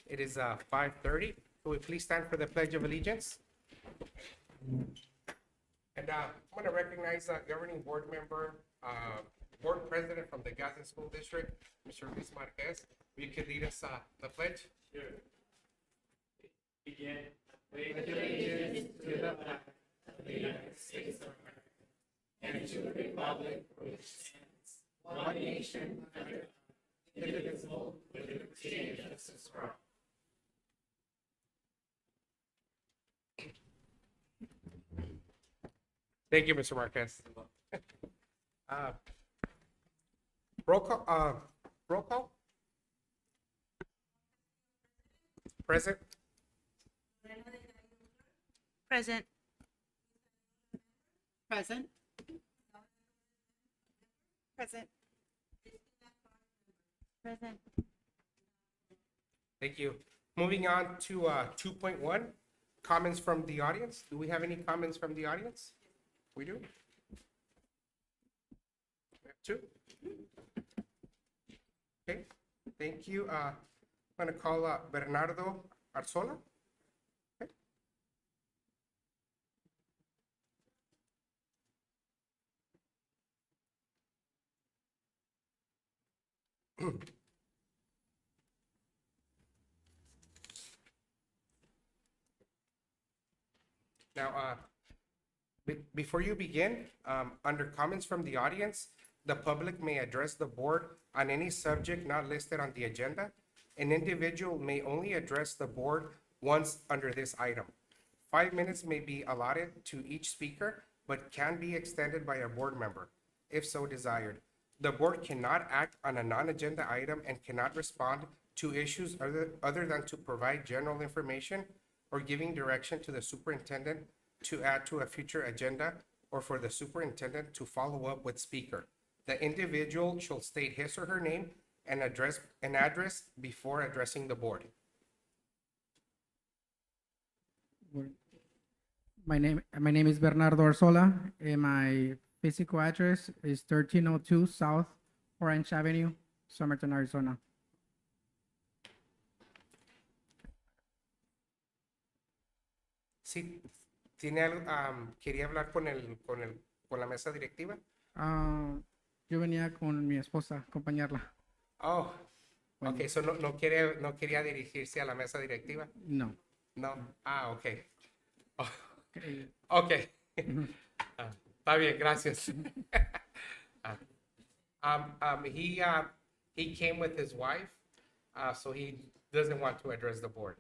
It is 5:30. Will we please stand for the Pledge of Allegiance? And I'm going to recognize Governing Board Member, Board President from the Gadsden School District, Mr. Luis Marquez. You can lead us the pledge. Sure. Begin. Pledge allegiance to the flag of the United States of America and to the republic for which stands one nation under God, indivisible, with liberty and justice for all. Thank you, Mr. Marquez. Roll call. Roll call. Present. Present. Present. Present. Present. Thank you. Moving on to 2.1, comments from the audience. Do we have any comments from the audience? We do. We have two. Okay, thank you. I'm going to call Bernardo Arzola. Okay. Now, before you begin, under comments from the audience, the public may address the board on any subject not listed on the agenda. An individual may only address the board once under this item. 5 minutes may be allotted to each speaker, but can be extended by a board member, if so desired. The board cannot act on a non-agenda item and cannot respond to issues other than to provide general information or giving direction to the superintendent to add to a future agenda or for the superintendent to follow up with speaker. The individual shall state his or her name and address before addressing the board. My name is Bernardo Arzola, and my physical address is 1302 South Orange Avenue, Somerton, Arizona. Sí, tiene algo, quería hablar con la mesa directiva. Yo venía con mi esposa a acompañarla. Oh, Bueno. ok, so no quería dirigirse a la mesa directiva. No. No, ok. Oh, Okay. ok. Está bien, gracias. He came with his wife, so he doesn't want to address the board.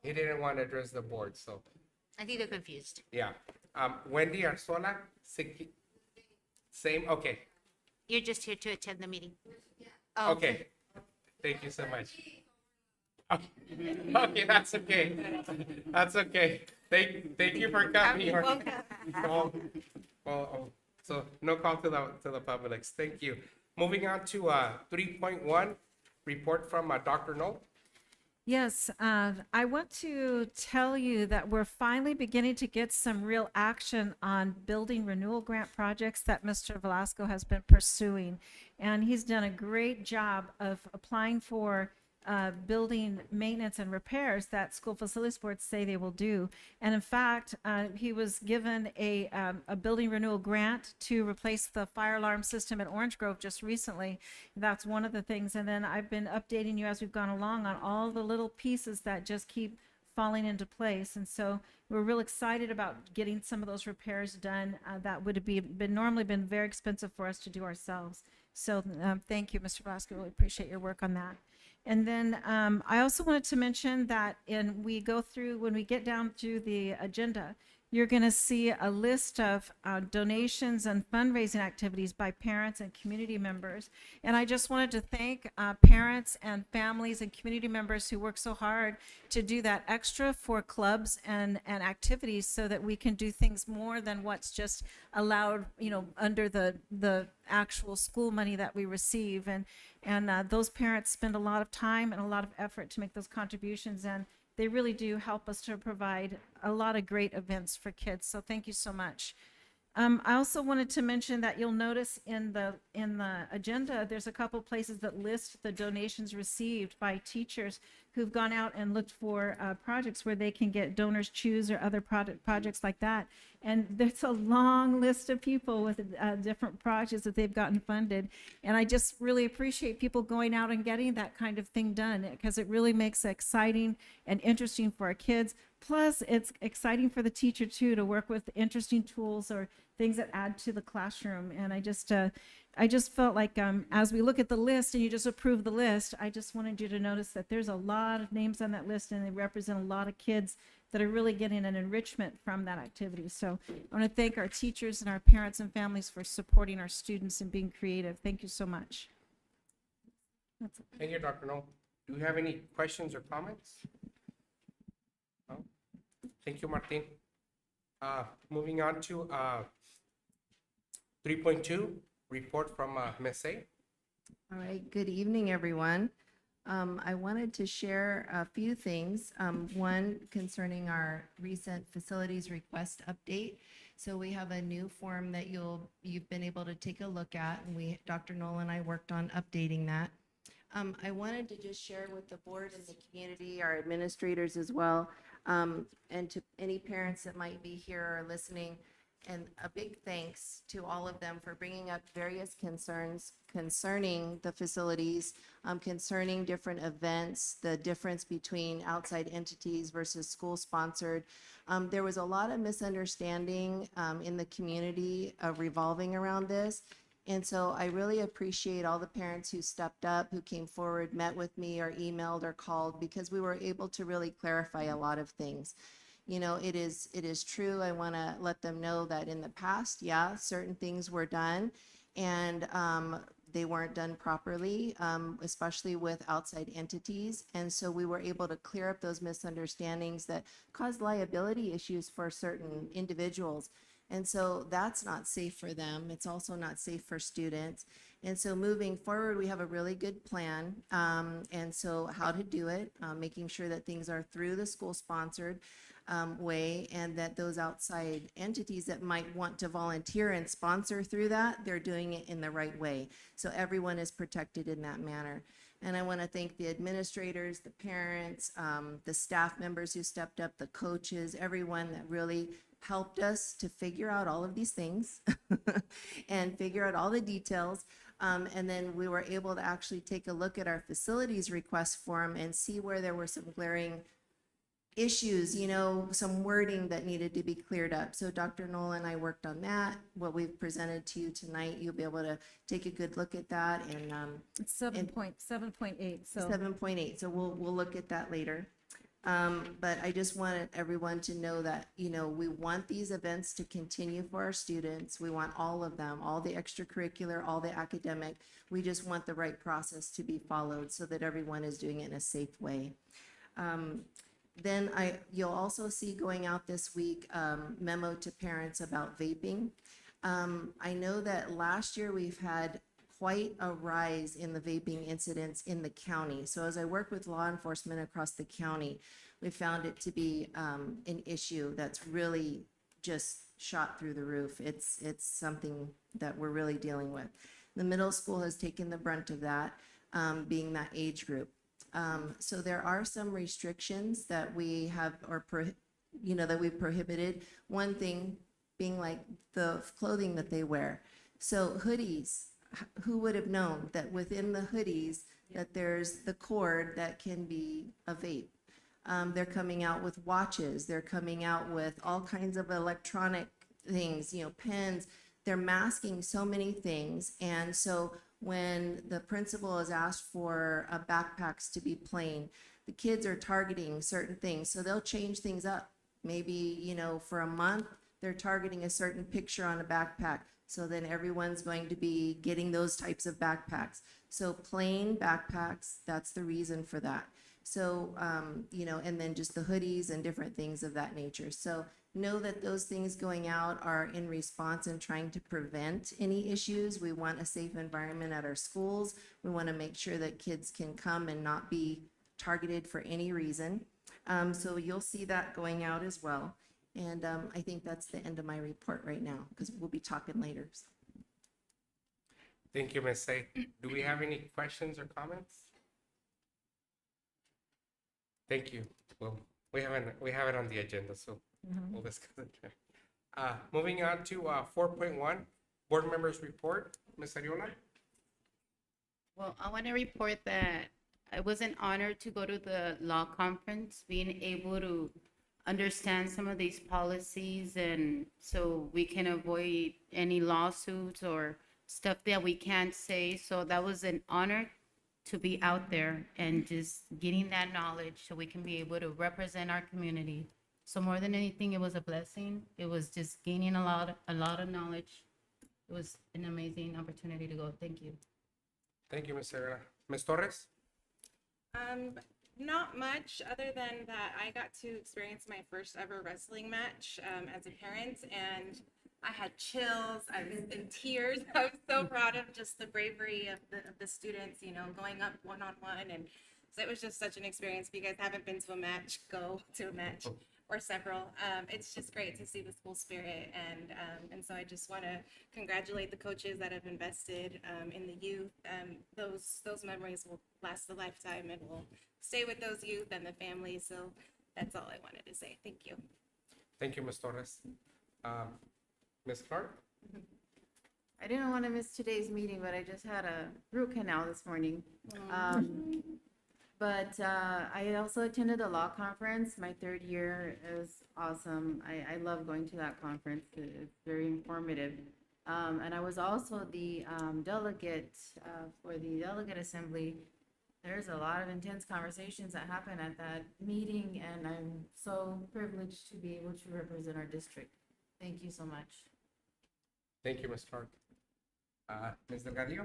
He didn't want to address the board, so I think they're confused. yeah. Wendy Arzola, same. Okay. You're just here to attend the meeting. Oh, Okay. Thank you so much. Okay, that's okay. That's okay. Thank you for coming. You're welcome. So no call to the public. Thank you. Moving on to 3.1, report from Dr. Knoll. Yes, I want to tell you that we're finally beginning to get some real action on building renewal grant projects that Mr. Velasco has been pursuing. And he's done a great job of applying for building maintenance and repairs that school facilities boards say they will do. And in fact, he was given a building renewal grant to replace the fire alarm system at Orange Grove just recently. That's one of the things. And then I've been updating you as we've gone along on all the little pieces that just keep falling into place. And so we're real excited about getting some of those repairs done that would have been normally been very expensive for us to do ourselves. So thank you, Mr. Velasco. Really appreciate your work on that. And then I also wanted to mention that when we get down to the agenda, you're going to see a list of donations and fundraising activities by parents and community members. And I just wanted to thank parents and families and community members who work so hard to do that extra for clubs and activities so that we can do things more than what's just allowed, under the actual school money that we receive. And those parents spend a lot of time and a lot of effort to make those contributions, and they really do help us to provide a lot of great events for kids. So thank you so much. I also wanted to mention that you'll notice in the agenda, there's a couple places that list the donations received by teachers who've gone out and looked for projects where they can get donors choose or other projects like that. And there's a long list of people with different projects that they've gotten funded. And I just really appreciate people going out and getting that kind of thing done, because it really makes it exciting and interesting for our kids. Plus, it's exciting for the teacher too, to work with interesting tools or things that add to the classroom. And I just felt like as we look at the list and you just approve the list, I just wanted you to notice that there's a lot of names on that list, and they represent a lot of kids that are really getting an enrichment from that activity. So I want to thank our teachers and our parents and families for supporting our students and being creative. Thank you so much. That's it. Thank you, Dr. Noel. Do you have any questions or comments? No? Thank you, Martin. Moving on to 3.2, report from Ms. A. All right, good evening, everyone. I wanted to share a few things. One concerning our recent facilities request update. So we have a new form that you've been able to take a look at, and Dr. Noel and I worked on updating that. I wanted to just share with the board and the community, our administrators as well, and to any parents that might be here or listening, and a big thanks to all of them for bringing up various concerns concerning the facilities, concerning different events, the difference between outside entities versus school-sponsored. There was a lot of misunderstanding in the community revolving around this. And so I really appreciate all the parents who stepped up, who came forward, met with me, or emailed or called, because we were able to really clarify a lot of things. You know, it is true. I want to let them know that in the past, yeah, certain things were done, and they weren't done properly, especially with outside entities. And so we were able to clear up those misunderstandings that caused liability issues for certain individuals. And so that's not safe for them. It's also not safe for students. And so moving forward, we have a really good plan. And so how to do it, making sure that things are through the school-sponsored way, and that those outside entities that might want to volunteer and sponsor through that, they're doing it in the right way. So everyone is protected in that manner. And I want to thank the administrators, the parents, the staff members who stepped up, the coaches, everyone that really helped us to figure out all of these things and figure out all the details. And then we were able to actually take a look at our facilities request form and see where there were some glaring issues, you know, some wording that needed to be cleared up. So Dr. Noel and I worked on that. What we've presented to you tonight, you'll be able to take a good look at that. And It's 7.8. So 7.8. So we'll look at that later. But I just wanted everyone to know that, you know, we want these events to continue for our students. We want all of them, all the extracurricular, all the academic. We just want the right process to be followed so that everyone is doing it in a safe way. Then you'll also see going out this week memo to parents about vaping. I know that last year we've had quite a rise in the vaping incidents in the county. So as I work with law enforcement across the county, we found it to be an issue that's really just shot through the roof. It's something that we're really dealing with. The middle school has taken the brunt of that, being that age group. So there are some restrictions that we have, that we've prohibited. One thing being like the clothing that they wear. So hoodies, who would have known that within the hoodies that there's the cord that can be a vape? They're coming out with watches. They're coming out with all kinds of electronic things, pens. They're masking so many things. And so when the principal is asked for backpacks to be plain, the kids are targeting certain things. So they'll change things up. Maybe, for a month, they're targeting a certain picture on a backpack. So then everyone's going to be getting those types of backpacks. So plain backpacks, that's the reason for that. So, and then just the hoodies and different things of that nature. So know that those things going out are in response and trying to prevent any issues. We want a safe environment at our schools. We want to make sure that kids can come and not be targeted for any reason. So you'll see that going out as well. And I think that's the end of my report right now, because we'll be talking later. Thank you, Ms. A. Do we have any questions or comments? Thank you. Well, we have it on the agenda, so we'll discuss it. Moving on to 4.1, board members report. Ms. Ariola? Well, I want to report that it was an honor to go to the law conference, being able to understand some of these policies and so we can avoid any lawsuits or stuff that we can't say. So that was an honor to be out there and just getting that knowledge so we can be able to represent our community. So more than anything, it was a blessing. It was just gaining a lot of knowledge. It was an amazing opportunity to go. Thank you. Thank you, Ms. Ariola. Ms. Torres? Not much other than that I got to experience my first ever wrestling match as a parent, and I had chills. I was in tears. I was so proud of just the bravery of the students, you know, going up one-on-one, and so it was just such an experience. If you guys haven't been to a match, go to a match or several. It's just great to see the school spirit, and so I just want to congratulate the coaches that have invested in the youth. Those memories will last a lifetime and will stay with those youth and the families. So that's all I wanted to say. Thank you. Thank you, Ms. Torres. Ms. Clark? I didn't want to miss today's meeting, but I just had a root canal this morning. But I also attended the law conference. My third year. It was awesome. I love going to that conference. It's very informative. And I was also the delegate for the delegate assembly. There's a lot of intense conversations that happen at that meeting, and I'm so privileged to be able to represent our district. Thank you so much. Thank you, Ms. Clark. Ms. Delgadillo?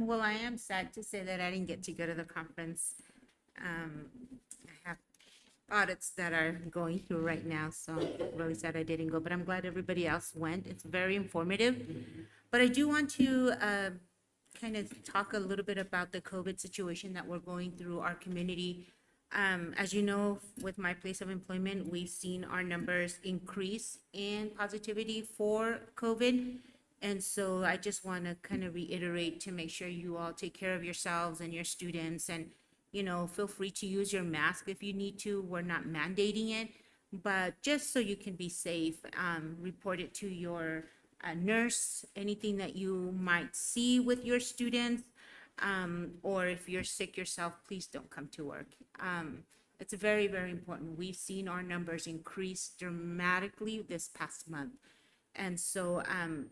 Well, I am sad to say that I didn't get to go to the conference. I have audits that are going through right now, so I'm really sad I didn't go, but I'm glad everybody else went. It's very informative. But I do want to kind of talk a little bit about the COVID situation that we're going through our community. As you know, with my place of employment, we've seen our numbers increase in positivity for COVID. And so I just want to kind of reiterate to make sure you all take care of yourselves and your students, and, you know, feel free to use your mask if you need to. We're not mandating it, but just so you can be safe, report it to your nurse, anything that you might see with your students, or if you're sick yourself, please don't come to work. It's very, very important. We've seen our numbers increase dramatically this past month. And so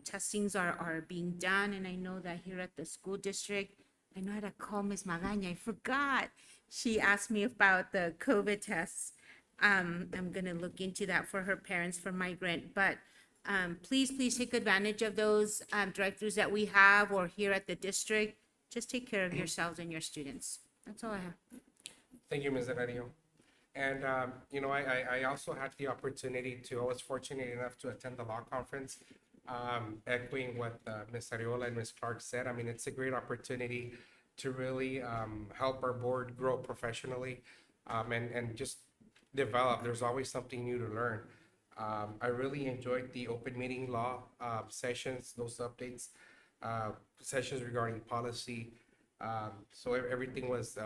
testings are being done. And I know that here at the school district, I know how to call Ms. Magaña. I forgot. She asked me about the COVID tests. I'm going to look into that for her parents for migrant. But please take advantage of those drive-thrus that we have or here at the district. Just take care of yourselves and your students. That's all I have. Thank you, Ms. Delgadillo. And, you know, I also had the opportunity I was fortunate enough to attend the law conference, echoing what Ms. Ariola and Ms. Clark said. I mean, it's a great opportunity to really help our board grow professionally and just develop. There's always something new to learn. I really enjoyed the open meeting law sessions, those updates, sessions regarding policy. So everything was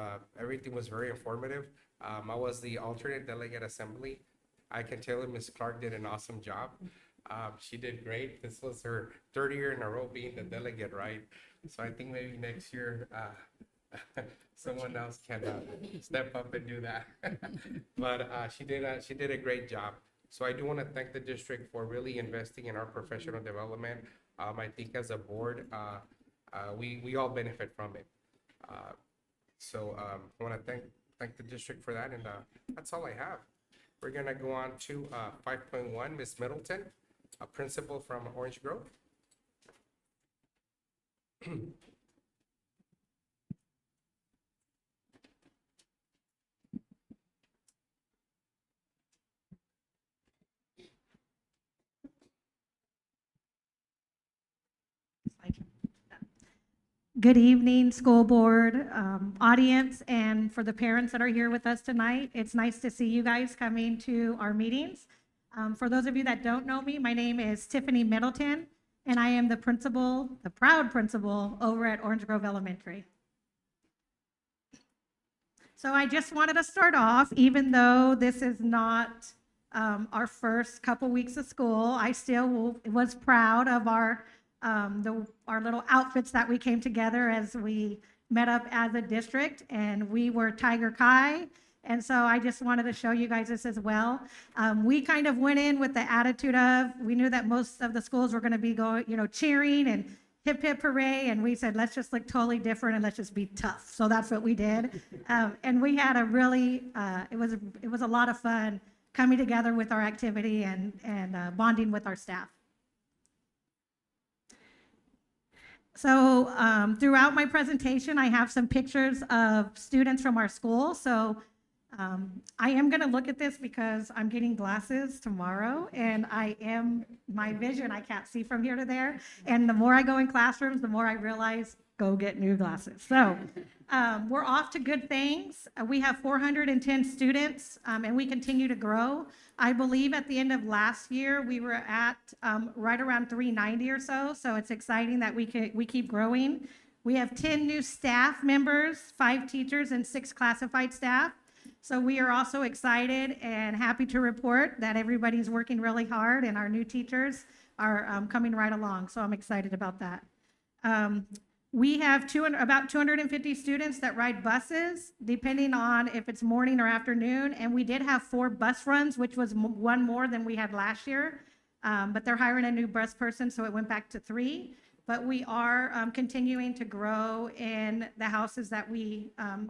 very informative. I was the alternate delegate assembly. I can tell you Ms. Clark did an awesome job. She did great. This was her third year in a row being the delegate, right? So I think maybe next year someone else can step up and do that. But she did a great job. So I do want to thank the district for really investing in our professional development. I think as a board, we all benefit from it. So I want to thank the district for that, and that's all I have. We're gonna go on to 5.1, Ms. Middleton, a principal from Orange Grove. Good evening, school board, audience, and for the parents that are here with us tonight. It's nice to see you guys coming to our meetings. For those of you that don't know me, my name is Tiffany Middleton, and I am the principal, the proud principal over at Orange Grove Elementary. So I just wanted to start off, even though this is not our first couple weeks of school, I still was proud of our little outfits that we came together as we met up as a district, and we were Tiger Chi. And so I just wanted to show you guys this as well. We kind of went in with the attitude of, we knew that most of the schools were going to be going, cheering and hip hip hooray, and we said, let's just look totally different and let's just be tough. So that's what we did. And we had a really, it was a lot of fun coming together with our activity and bonding with our staff. So throughout my presentation, I have some pictures of students from our school. So I am going to look at this because I'm getting glasses tomorrow, and my vision, I can't see from here to there. And the more I go in classrooms, the more I realize, go get new glasses. So we're off to good things. We have 410 students, and we continue to grow. I believe at the end of last year, we were at right around 390 or so. So it's exciting that we keep growing. We have 10 new staff members, 5 teachers, and 6 classified staff. So we are also excited and happy to report that everybody's working really hard, and our new teachers are coming right along. So I'm excited about that. We have about 250 students that ride buses, depending on if it's morning or afternoon. And we did have 4 bus runs, which was one more than we had last year. But they're hiring a new bus person, so it went back to 3. But we are continuing to grow in the houses that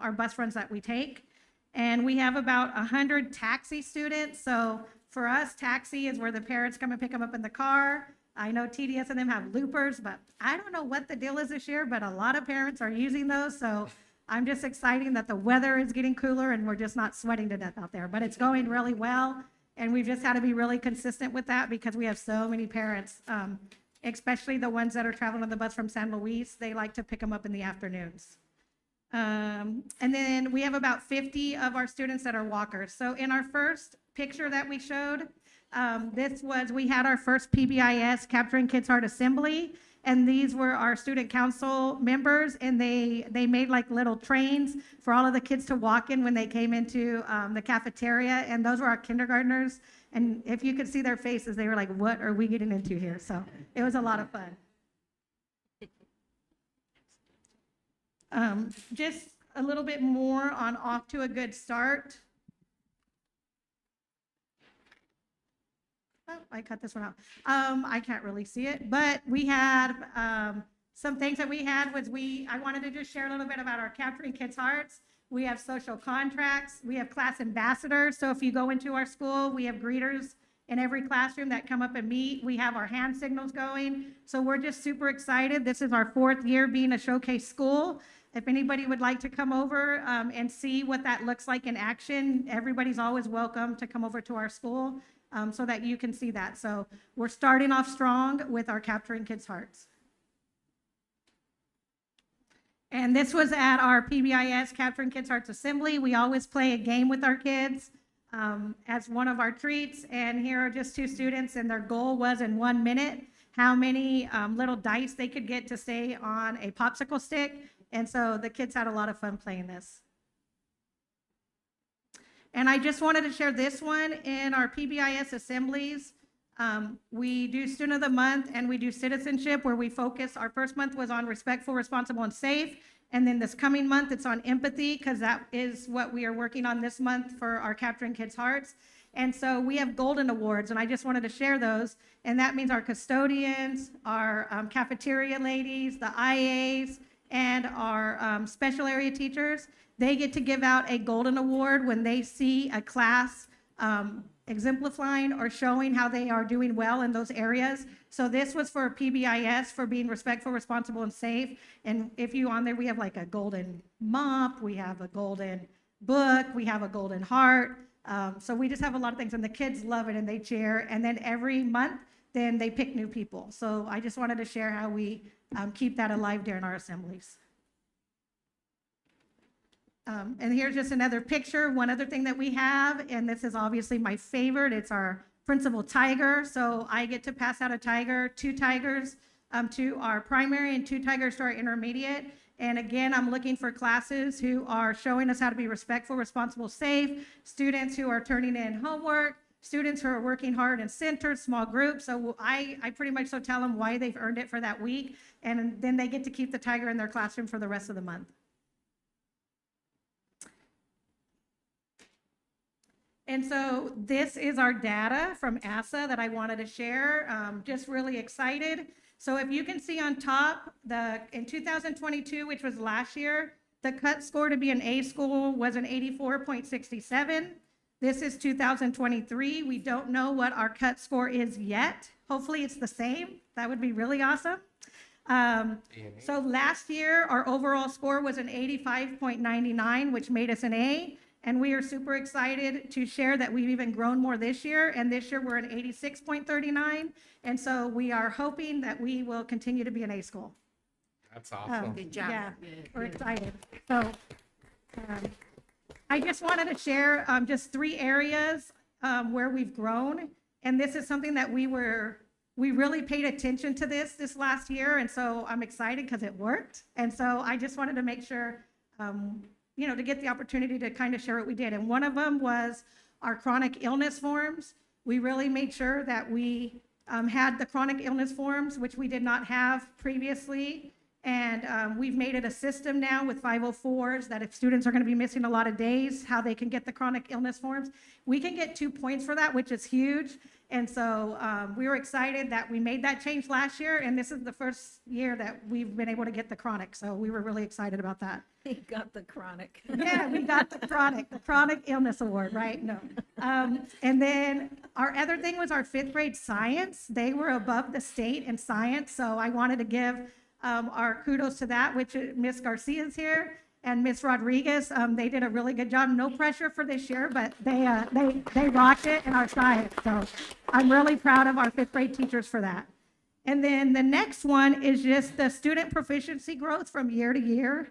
our bus runs that we take. And we have about 100 taxi students. So for us, taxi is where the parents come and pick them up in the car. I know TDS and them have loopers, but I don't know what the deal is this year, but a lot of parents are using those. So I'm just excited that the weather is getting cooler and we're just not sweating to death out there. But it's going really well. And we've just had to be really consistent with that because we have so many parents, especially the ones that are traveling on the bus from San Luis. They like to pick them up in the afternoons. And then we have about 50 of our students that are walkers. So in our first picture that we showed, we had our first PBIS Capturing Kids Heart Assembly, and these were our student council members, and they made like little trains for all of the kids to walk in when they came into the cafeteria, and those were our kindergartners. And if you could see their faces, they were like, what are we getting into here? So it was a lot of fun. Just a little bit more on Off to a Good Start. Oh, I cut this one out. I can't really see it, but we had some things that we had I wanted to just share a little bit about our Capturing Kids' Hearts. We have social contracts. We have class ambassadors. So if you go into our school, we have greeters in every classroom that come up and meet. We have our hand signals going. So we're just super excited. This is our 4th year being a showcase school. If anybody would like to come over and see what that looks like in action, everybody's always welcome to come over to our school so that you can see that. So we're starting off strong with our Capturing Kids' Hearts. And this was at our PBIS Capturing Kids' Hearts Assembly. We always play a game with our kids as one of our treats. And here are just 2 students, and their goal was in 1 minute how many little dice they could get to stay on a popsicle stick. And so the kids had a lot of fun playing this. And I just wanted to share this one. In our PBIS assemblies, we do Student of the Month and we do citizenship, where we focus. Our first month was on respectful, responsible, and safe. And then this coming month, it's on empathy, because that is what we are working on this month for our Capturing Kids' Hearts. And so we have golden awards, and I just wanted to share those. And that means our custodians, our cafeteria ladies, the IAs, and our special area teachers. They get to give out a golden award when they see a class exemplifying or showing how they are doing well in those areas. So this was for PBIS for being respectful, responsible, and safe. And if you on there, we have like a golden mop, we have a golden book, we have a golden heart. So we just have a lot of things, and the kids love it and they cheer. And then every month, then they pick new people. So I just wanted to share how we keep that alive during our assemblies. And here's just another picture. One other thing that we have, and this is obviously my favorite, it's our principal tiger. So I get to pass out a tiger, 2 tigers to our primary and 2 tigers to our intermediate. And again, I'm looking for classes who are showing us how to be respectful, responsible, safe, students who are turning in homework, students who are working hard in centers, small groups. So I pretty much so tell them why they've earned it for that week, and then they get to keep the tiger in their classroom for the rest of the month. And so this is our data from ASSA that I wanted to share. Just really excited. So if you can see on top, in 2022, which was last year, the cut score to be an A school was an 84.67. This is 2023. We don't know what our cut score is yet. Hopefully it's the same. That would be really awesome. So last year, our overall score was an 85.99, which made us an A. And we are super excited to share that we've even grown more this year. And this year we're at 86.39. And so we are hoping that we will continue to be an A school. That's awesome. Good job. Yeah, we're excited. So I just wanted to share just 3 areas where we've grown. And this is something that we really paid attention to this last year. And so I'm excited because it worked. And so I just wanted to make sure, to get the opportunity to kind of share what we did. And one of them was our chronic illness forms. We really made sure that we had the chronic illness forms, which we did not have previously. And we've made it a system now with 504s that if students are going to be missing a lot of days, how they can get the chronic illness forms. We can get 2 points for that, which is huge. And so we were excited that we made that change last year. And this is the first year that we've been able to get the chronic. So we were really excited about that. He got the chronic. Yeah, we got the chronic illness award, right? No. And then our other thing was our 5th grade science. They were above the state in science. So I wanted to give our kudos to that, which Miss Garcia's here and Miss Rodriguez. They did a really good job. No pressure for this year, but they rocked it in our science. So I'm really proud of our 5th grade teachers for that. And then the next one is just the student proficiency growth from year to year.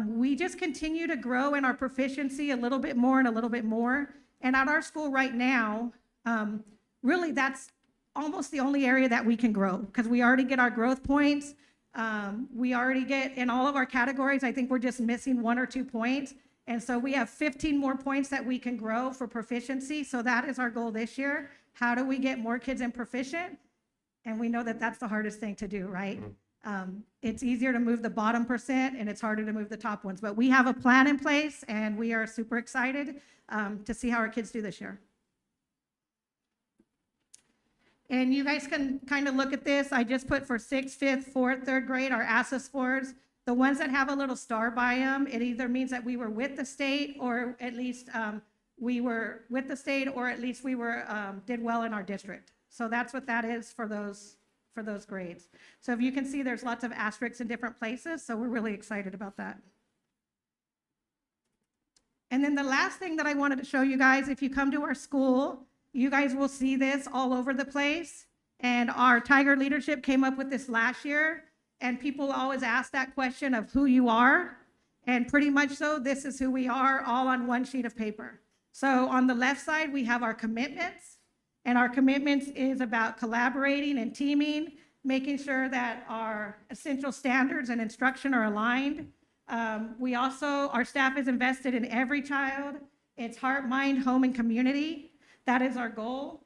We just continue to grow in our proficiency a little bit more and a little bit more. And at our school right now, really that's almost the only area that we can grow because we already get our growth points. We already get in all of our categories. I think we're just missing 1 or 2 points. And so we have 15 more points that we can grow for proficiency. So that is our goal this year. How do we get more kids in proficient? And we know that that's the hardest thing to do, right? It's easier to move the bottom percent and it's harder to move the top ones, but we have a plan in place and we are super excited to see how our kids do this year. And you guys can kind of look at this. I just put for 6th, 5th, 4th, 3rd grade, our ASSA scores. The ones that have a little star by them, it either means that we were with the state or at least we were with the state or at least we were did well in our district. So that's what that is for those grades. So if you can see, there's lots of asterisks in different places. So we're really excited about that. And then the last thing that I wanted to show you guys, if you come to our school, you guys will see this all over the place. And our Tiger leadership came up with this last year. And people always ask that question of who you are. And pretty much so, this is who we are, all on one sheet of paper. So on the left side, we have our commitments. And our commitments is about collaborating and teaming, making sure that our essential standards and instruction are aligned. Our staff is invested in every child. It's heart, mind, home, and community. That is our goal.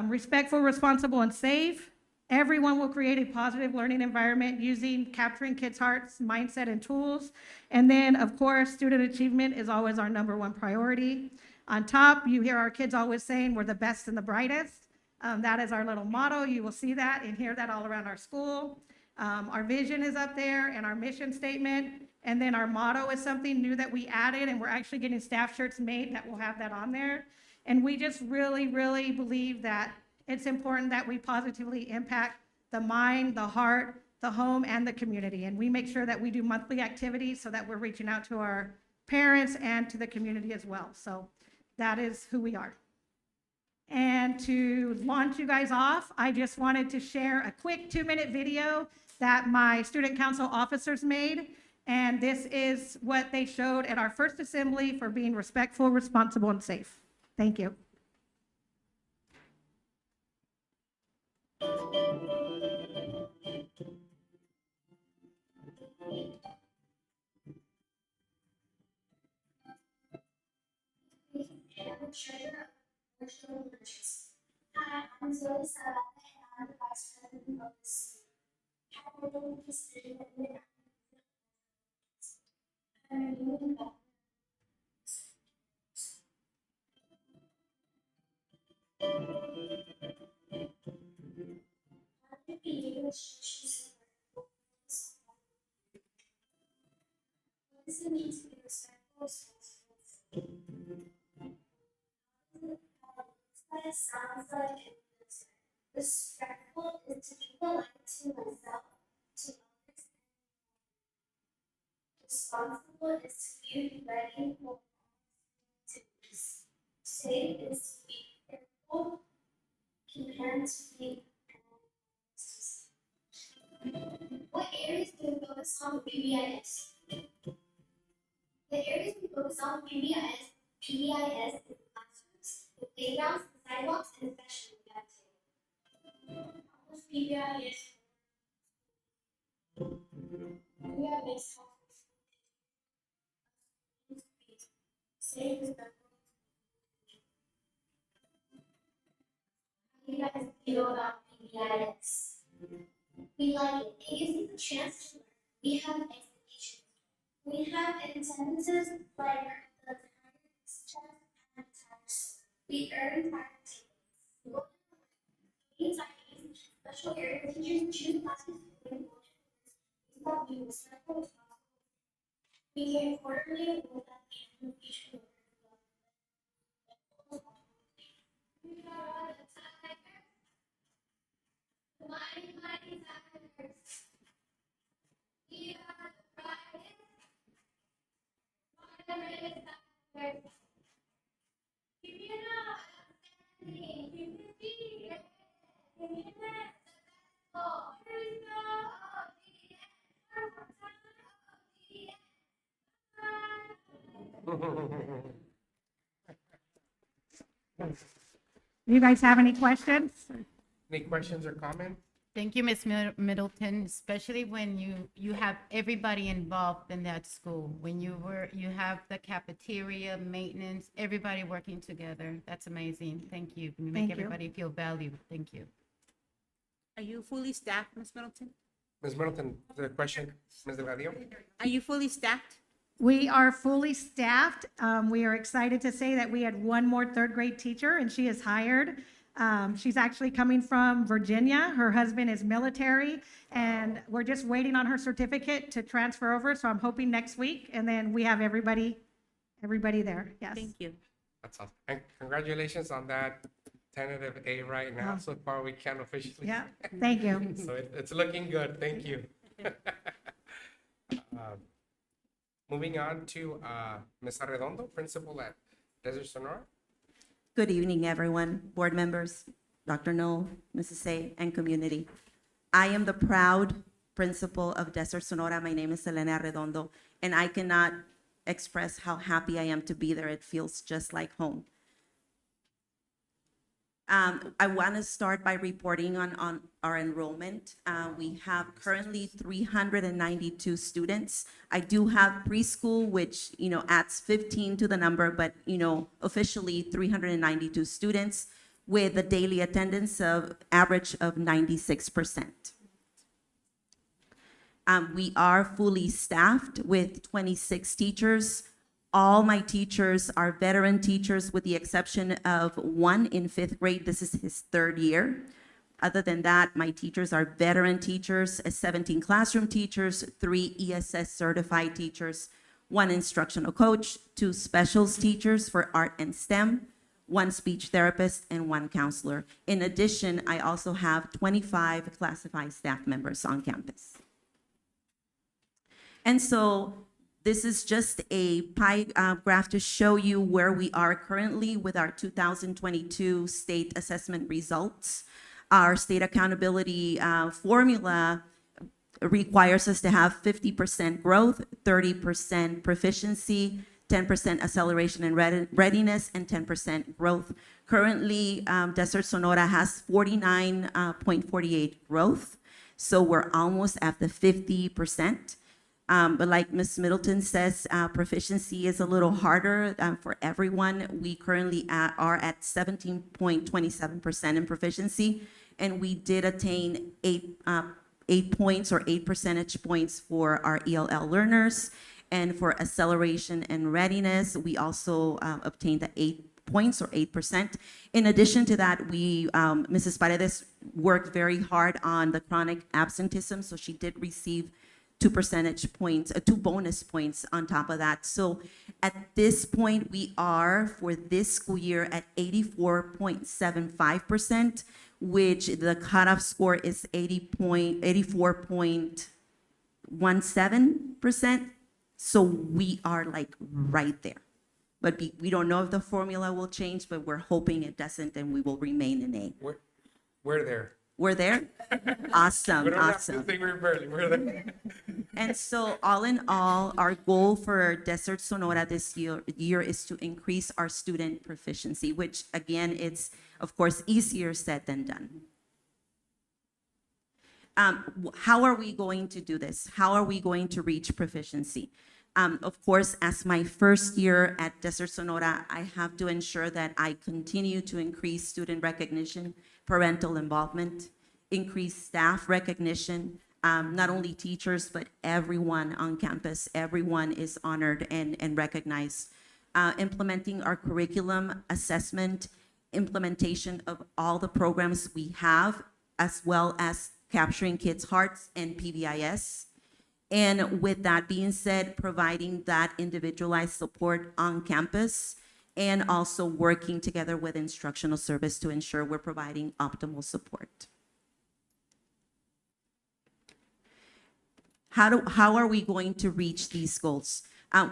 Respectful, responsible, and safe. Everyone will create a positive learning environment using capturing kids' hearts, mindset, and tools. And then, of course, student achievement is always our #1 priority. On top, you hear our kids always saying we're the best and the brightest. That is our little motto. You will see that and hear that all around our school. Our vision is up there and our mission statement. And then our motto is something new that we added, and we're actually getting staff shirts made that will have that on there. And we just really, really believe that it's important that we positively impact the mind, the heart, the home, and the community. And we make sure that we do monthly activities so that we're reaching out to our parents and to the community as well. So that is who we are. And to launch you guys off, I just wanted to share a quick 2-minute video that my student council officers made. And this is what they showed at our first assembly for being respectful, responsible, and safe. Thank you. will share your virtual lectures. Hi, I'm Zoe Sabata, and I'm the Vice President of the school. How are you considering that we are new in that? How do you behave restrictions? What does it mean to be respectful? It sounds like it's respectful is to be polite to myself, to others. Responsible is to be ready for to be safe is to be careful, compare to be. What areas do we focus on with PBIS? The areas we focus on with PBIS is the classrooms, the playgrounds, the sidewalks, and especially the activity. How much PBIS? PBIS safe is the. How do you guys feel about PBIS? We like it. It gives us a chance to learn. We have expectations. We have attendances like the test and test. We earn practice. Special area teachers choose classes we thought we were respectful. We came quarterly with that and each quarter. We are the tigers. The mighty, mighty tigers. We are the brightest. Mighty tigers. Give me an outstanding. Give me a beat. Give me an answer. Oh, here we go. Oh, the end. One more time. Oh, the end. Do you guys have any questions? Any questions or comments? Thank you, Ms. Middleton, especially when you have everybody involved in that school. When you have the cafeteria, maintenance, everybody working together. That's amazing. Thank you. You Thank make you. everybody feel valued. Thank you. Are you fully staffed, Ms. Middleton? Ms. Middleton, the question, Ms. Delgadillo? Are you fully staffed? We are fully staffed. We are excited to say that we had one more third grade teacher and she is hired. She's actually coming from Virginia. Her husband is military and we're just waiting on her certificate to transfer over. So I'm hoping next week and then we have everybody there. Yes. Thank you. That's awesome. And congratulations on that tentative A right now. So far, we can't officially. Yeah, thank you. So it's looking good. Thank you. Moving on to Ms. Arredondo, principal at Desert Sonora. Good evening, everyone, board members, Dr. Knoll, Mrs. A, and community. I am the proud principal of Desert Sonora. My name is Selena Arredondo, and I cannot express how happy I am to be there. It feels just like home. I want to start by reporting on our enrollment. We have currently 392 students. I do have preschool, which, adds 15 to the number, but, officially 392 students with a daily attendance of average of 96%. We are fully staffed with 26 teachers. All my teachers are veteran teachers with the exception of one in 5th grade. This is his 3rd year. Other than that, my teachers are veteran teachers, 17 classroom teachers, 3 ESS certified teachers, 1 instructional coach, 2 specials teachers for art and STEM, 1 speech therapist, and 1 counselor. In addition, I also have 25 classified staff members on campus. And so this is just a pie graph to show you where we are currently with our 2022 state assessment results. Our state accountability formula requires us to have 50% growth, 30% proficiency, 10% acceleration and readiness, and 10% growth. Currently, Desert Sonora has 49.48 growth, so we're almost at the 50%. But like Ms. Middleton says, proficiency is a little harder for everyone. We currently are at 17.27% in proficiency, and we did attain 8 points or 8 percentage points for our ELL learners. And for acceleration and readiness, we also obtained the 8 points or 8%. In addition to that, Mrs. Paredes worked very hard on the chronic absenteeism, so she did receive 2 percentage points, 2 bonus points on top of that. So at this point, we are for this school year at 84.75%, which the cutoff score is 84.17%. So we are like right there. But we don't know if the formula will change, but we're hoping it doesn't, and we will remain in A. We're there. We're there? Awesome, We don't have to awesome. think we're there. And so all in all, our goal for Desert Sonora this year is to increase our student proficiency, which again, it's of course easier said than done. How are we going to do this? How are we going to reach proficiency? Of course, as my first year at Desert Sonora, I have to ensure that I continue to increase student recognition, parental involvement, increase staff recognition, not only teachers, but everyone on campus. Everyone is honored and recognized. Implementing our curriculum assessment, implementation of all the programs we have, as well as capturing kids' hearts and PBIS. And with that being said, providing that individualized support on campus and also working together with instructional service to ensure we're providing optimal support. How are we going to reach these goals?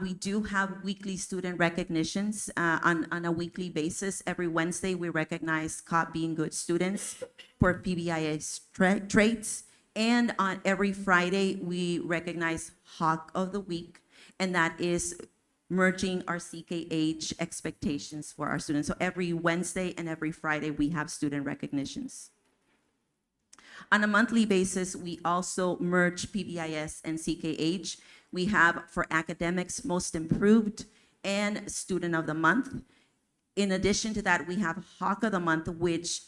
We do have weekly student recognitions on a weekly basis. Every Wednesday, we recognize caught being good students for PBIS traits. And on every Friday, we recognize Hawk of the Week, and that is merging our CKH expectations for our students. So every Wednesday and every Friday, we have student recognitions. On a monthly basis, we also merge PBIS and CKH. We have for academics, Most Improved and Student of the Month. In addition to that, we have Hawk of the Month, which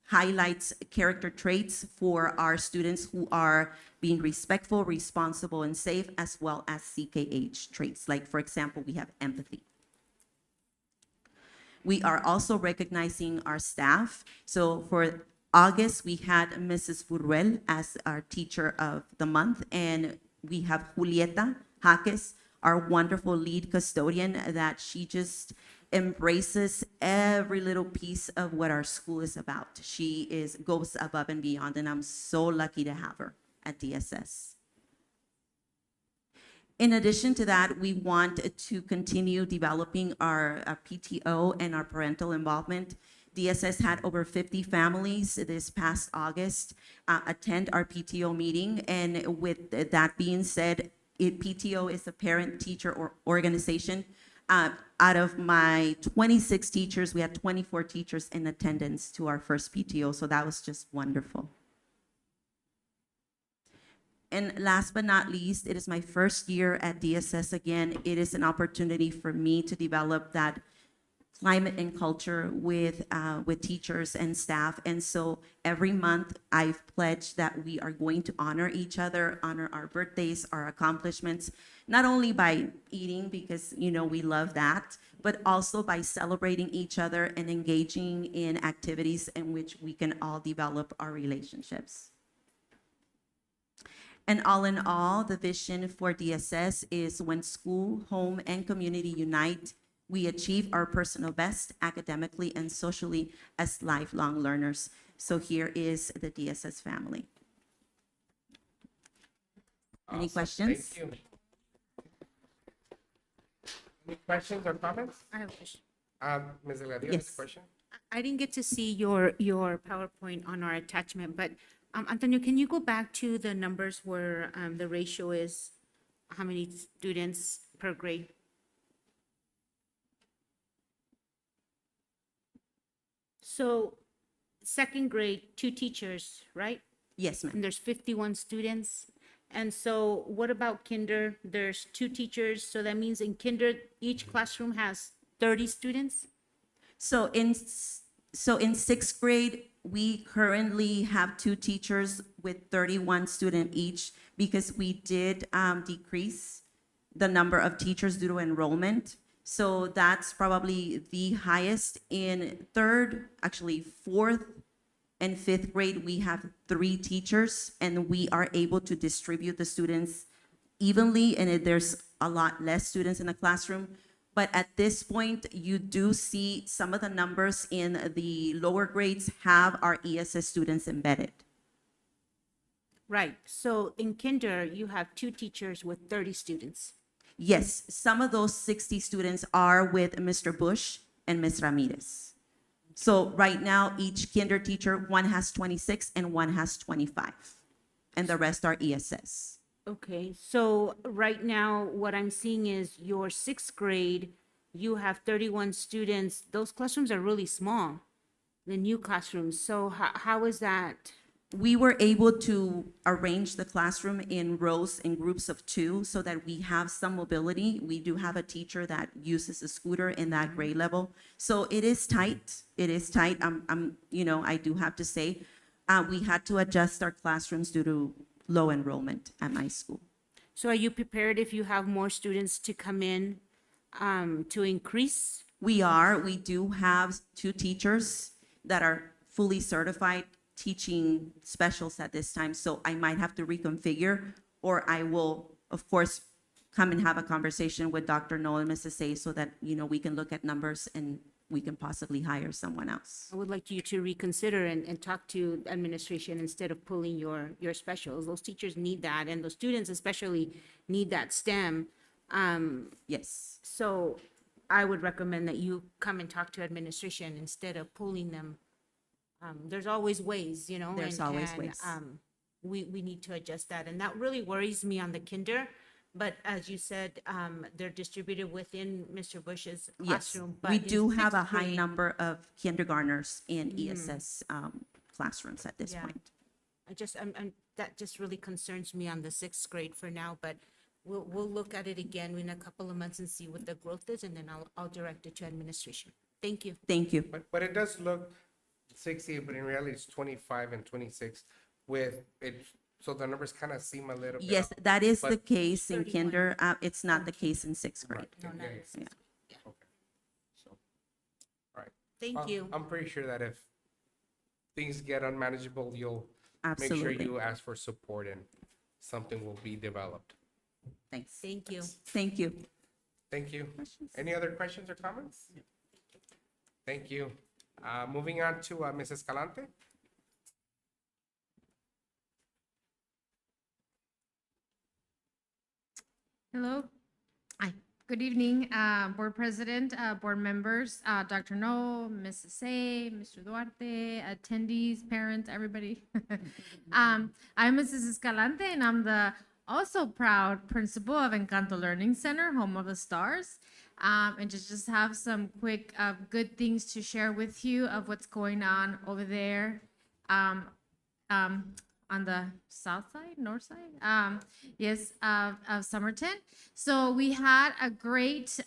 highlights character traits for our students who are being respectful, responsible, and safe, as well as CKH traits. Like, for example, we have empathy. We are also recognizing our staff. So for August, we had Mrs. Burruel as our Teacher of the Month, and we have Julieta Jaques, our wonderful lead custodian, that she just embraces every little piece of what our school is about. She goes above and beyond, and I'm so lucky to have her at DSS. In addition to that, we want to continue developing our PTO and our parental involvement. DSS had over 50 families this past August attend our PTO meeting, and with that being said, PTO is a parent-teacher organization. Out of my 26 teachers, we had 24 teachers in attendance to our first PTO, so that was just wonderful. And last but not least, it is my first year at DSS again. It is an opportunity for me to develop that climate and culture with teachers and staff. And so every month I've pledged that we are going to honor each other, honor our birthdays, our accomplishments, not only by eating, because we love that, but also by celebrating each other and engaging in activities in which we can all develop our relationships. And all in all, the vision for DSS is when school, home, and community unite, we achieve our personal best academically and socially as lifelong learners. So here is the DSS family. Any Awesome. questions? Thank you. Any questions or comments? I have a question. Ms. Delgado, Yes. a question? I didn't get to see your PowerPoint on our attachment, but Antonio, can you go back to the numbers where the ratio is how many students per grade? So second grade, 2 teachers, right? Yes, ma'am. And there's 51 students. And so what about kinder? There's 2 teachers, so that means in kinder, each classroom has 30 students? So in sixth grade, we currently have 2 teachers with 31 student each because we did decrease the number of teachers due to enrollment. So that's probably the highest. In third, actually fourth and fifth grade, we have 3 teachers, and we are able to distribute the students evenly, and there's a lot less students in the classroom. But at this point, you do see some of the numbers in the lower grades have our ESS students embedded. Right, so in kinder, you have 2 teachers with 30 students. Yes, some of those 60 students are with Mr. Bush and Ms. Ramirez. So right now, each kinder teacher, one has 26 and one has 25, and the rest are ESS. Okay, so right now, what I'm seeing is your 6th grade, you have 31 students. Those classrooms are really small, the new classrooms. So how is that? We were able to arrange the classroom in rows in groups of 2 so that we have some mobility. We do have a teacher that uses a scooter in that grade level. So it is tight. It is tight. I do have to say, we had to adjust our classrooms due to low enrollment at my school. So are you prepared if you have more students to come in to increase? We are. We do have 2 teachers that are fully certified teaching specials at this time. So I might have to reconfigure, or I will, of course, come and have a conversation with Dr. Noel and Mrs. A so that, we can look at numbers and we can possibly hire someone else. I would like you to reconsider and talk to administration instead of pulling your specials. Those teachers need that, and those students especially need that STEM. Yes. So I would recommend that you come and talk to administration instead of pulling them. There's always ways, There's always ways. We need to adjust that, and that really worries me on the kinder. But as you said, they're distributed within Mr. Bush's Yes, classroom. But we in do have a 6th high grade- number of kindergartners in ESS classrooms at this Yeah. point. that just really concerns me on the 6th grade for now, but we'll look at it again in a couple of months and see what the growth is, and then I'll direct it to administration. Thank you. Thank you. But it does look 60, but in reality it's 25 and 26 with it. So the numbers kind of seem a little bit. Yes, off. that is the But- case in 31. kinder. It's not the case in sixth grade. No, not Yeah, in yeah. 6th. Okay. So, all right. Thank you. I'm pretty sure that if things get unmanageable, you'll make sure Absolutely. you ask for support and something will be developed. Thanks. Thank you. Thank you. Thank you. Any other questions or comments? Thank you. Moving on to Mrs. Escalante. Hello. Hi. Good evening, Board President, Board members, Dr. No, Mrs. A, Mr. Duarte, attendees, parents, everybody. I'm Mrs. Escalante, and I'm the also proud principal of Encanto Learning Center, home of the stars. And just have some quick good things to share with you of what's going on over there. On the south side, north side, yes, of Somerton. So we had a great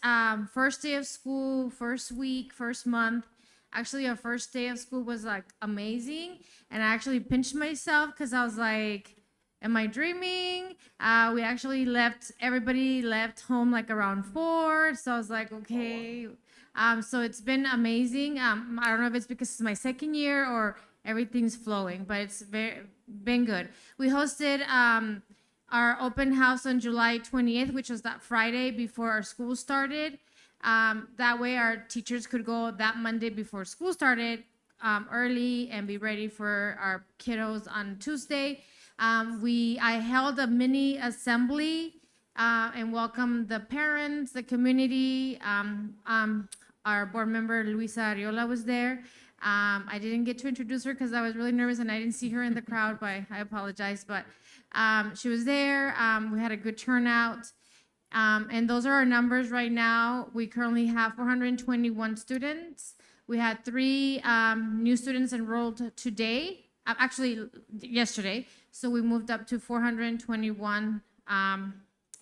first day of school, first week, first month. Actually, our first day of school was like amazing. And I actually pinched myself because I was like, am I dreaming? We actually everybody left home like around 4. So I was like, okay. So it's been amazing. I don't know if it's because it's my second year or everything's flowing, but it's been good. We hosted our open house on July 28th, which was that Friday before our school started. That way our teachers could go that Monday before school started early and be ready for our kiddos on Tuesday. I held a mini assembly and welcomed the parents, the community. Our board member, Luisa Ariola, was there. I didn't get to introduce her because I was really nervous and I didn't see her in the crowd, but I apologize. But she was there. We had a good turnout. And those are our numbers right now. We currently have 421 students. We had 3 new students enrolled today, actually yesterday. So we moved up to 421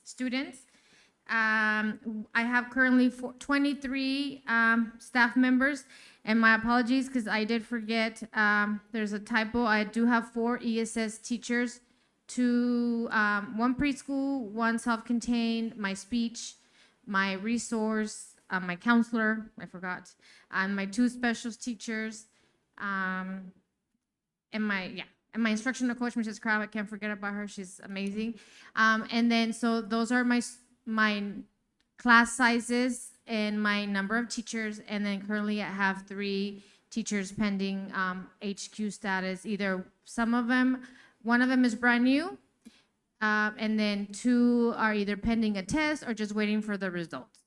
students. I have currently 23 staff members, and my apologies because I did forget, there's a typo. I do have 4 ESS teachers, 1 preschool, 1 self-contained, my speech, my resource, my counselor, I forgot, and my 2 special teachers, and my instructional coach, Mrs. Crab. I can't forget about her. She's amazing. And then, so those are my class sizes and my number of teachers. And then currently I have 3 teachers pending HQ status. Either one of them is brand new, and then 2 are either pending a test or just waiting for the results.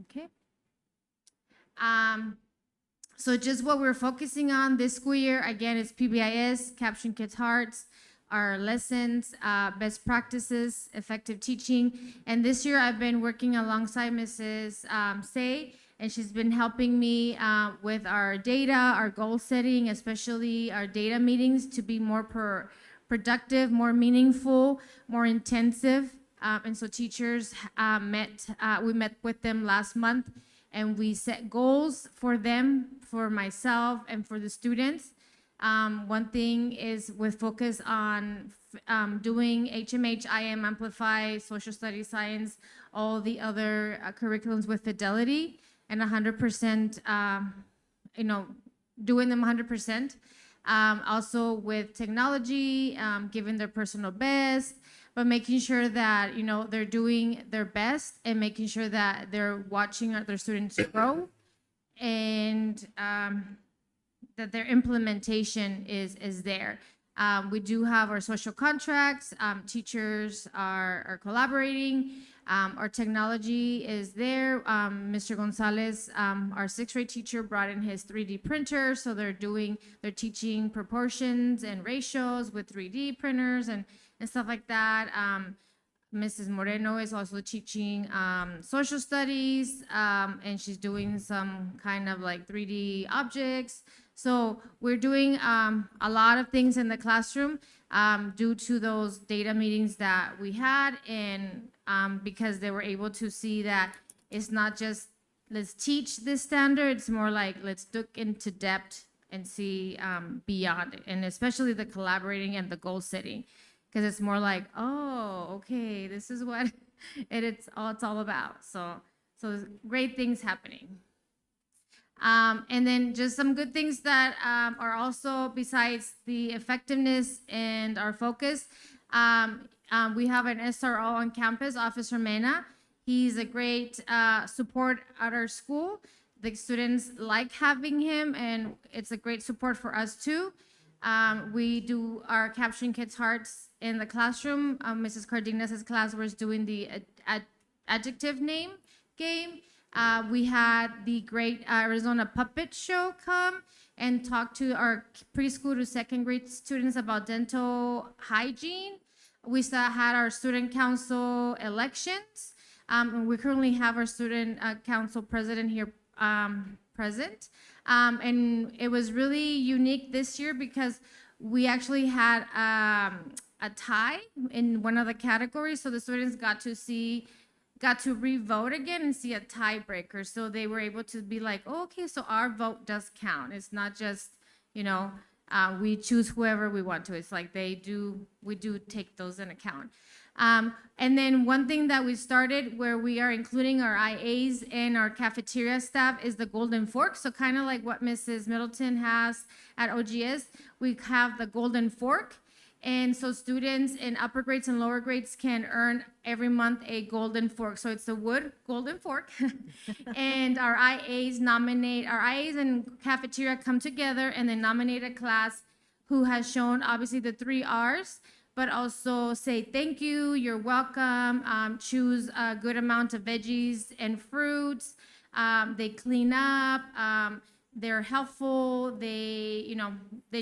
Okay. So just what we're focusing on this school year, again, is PBIS, Capturing Kids' Hearts, our lessons, best practices, effective teaching. And this year I've been working alongside Mrs. Say, and she's been helping me with our data, our goal setting, especially our data meetings to be more productive, more meaningful, more intensive. And so teachers we met with them last month, and we set goals for them, for myself, and for the students. One thing is with focus on doing HMH, IM, Amplify, Social Studies, Science, all the other curriculums with fidelity, and 100%, doing them 100%. Also with technology, giving their personal best, but making sure that, they're doing their best and making sure that they're watching their students grow, and that their implementation is there. We do have our social contracts. Teachers are collaborating. Our technology is there. Mr. Gonzalez, our 6th grade teacher, brought in his 3D printer, so they're teaching proportions and ratios with 3D printers and stuff like that. Mrs. Moreno is also teaching social studies, and she's doing some kind of like 3D objects. So we're doing a lot of things in the classroom due to those data meetings that we had, and because they were able to see that it's not just let's teach this standard, it's more like let's look into depth and see beyond it, and especially the collaborating and the goal setting, because it's more like, oh, okay, this is what it's all about. So great things happening. And then just some good things that are also, besides the effectiveness and our focus, we have an SRO on campus, Officer Mena. He's a great support at our school. The students like having him, and it's a great support for us too. We do our Capturing Kids' Hearts in the classroom. Mrs. Cardenas' class was doing the adjective name game. We had the great Arizona Puppet Show come and talk to our preschool to 2nd grade students about dental hygiene. We had our student council elections. And we currently have our student council president here present. And it was really unique this year because we actually had a tie in one of the categories. So the students got to re-vote again and see a tiebreaker. So they were able to be like, oh, okay, so our vote does count. It's not just, we choose whoever we want to. It's like we do take those in account. And then one thing that we started where we are including our IAs and our cafeteria staff is the Golden Fork. So kind of like what Mrs. Middleton has at OGS, we have the Golden Fork. And so students in upper grades and lower grades can earn every month a Golden Fork. So it's a wood Golden Fork. And our IAs and cafeteria come together and then nominate a class who has shown obviously the 3 R's, but also say thank you, you're welcome, choose a good amount of veggies and fruits, they clean up, they're helpful, they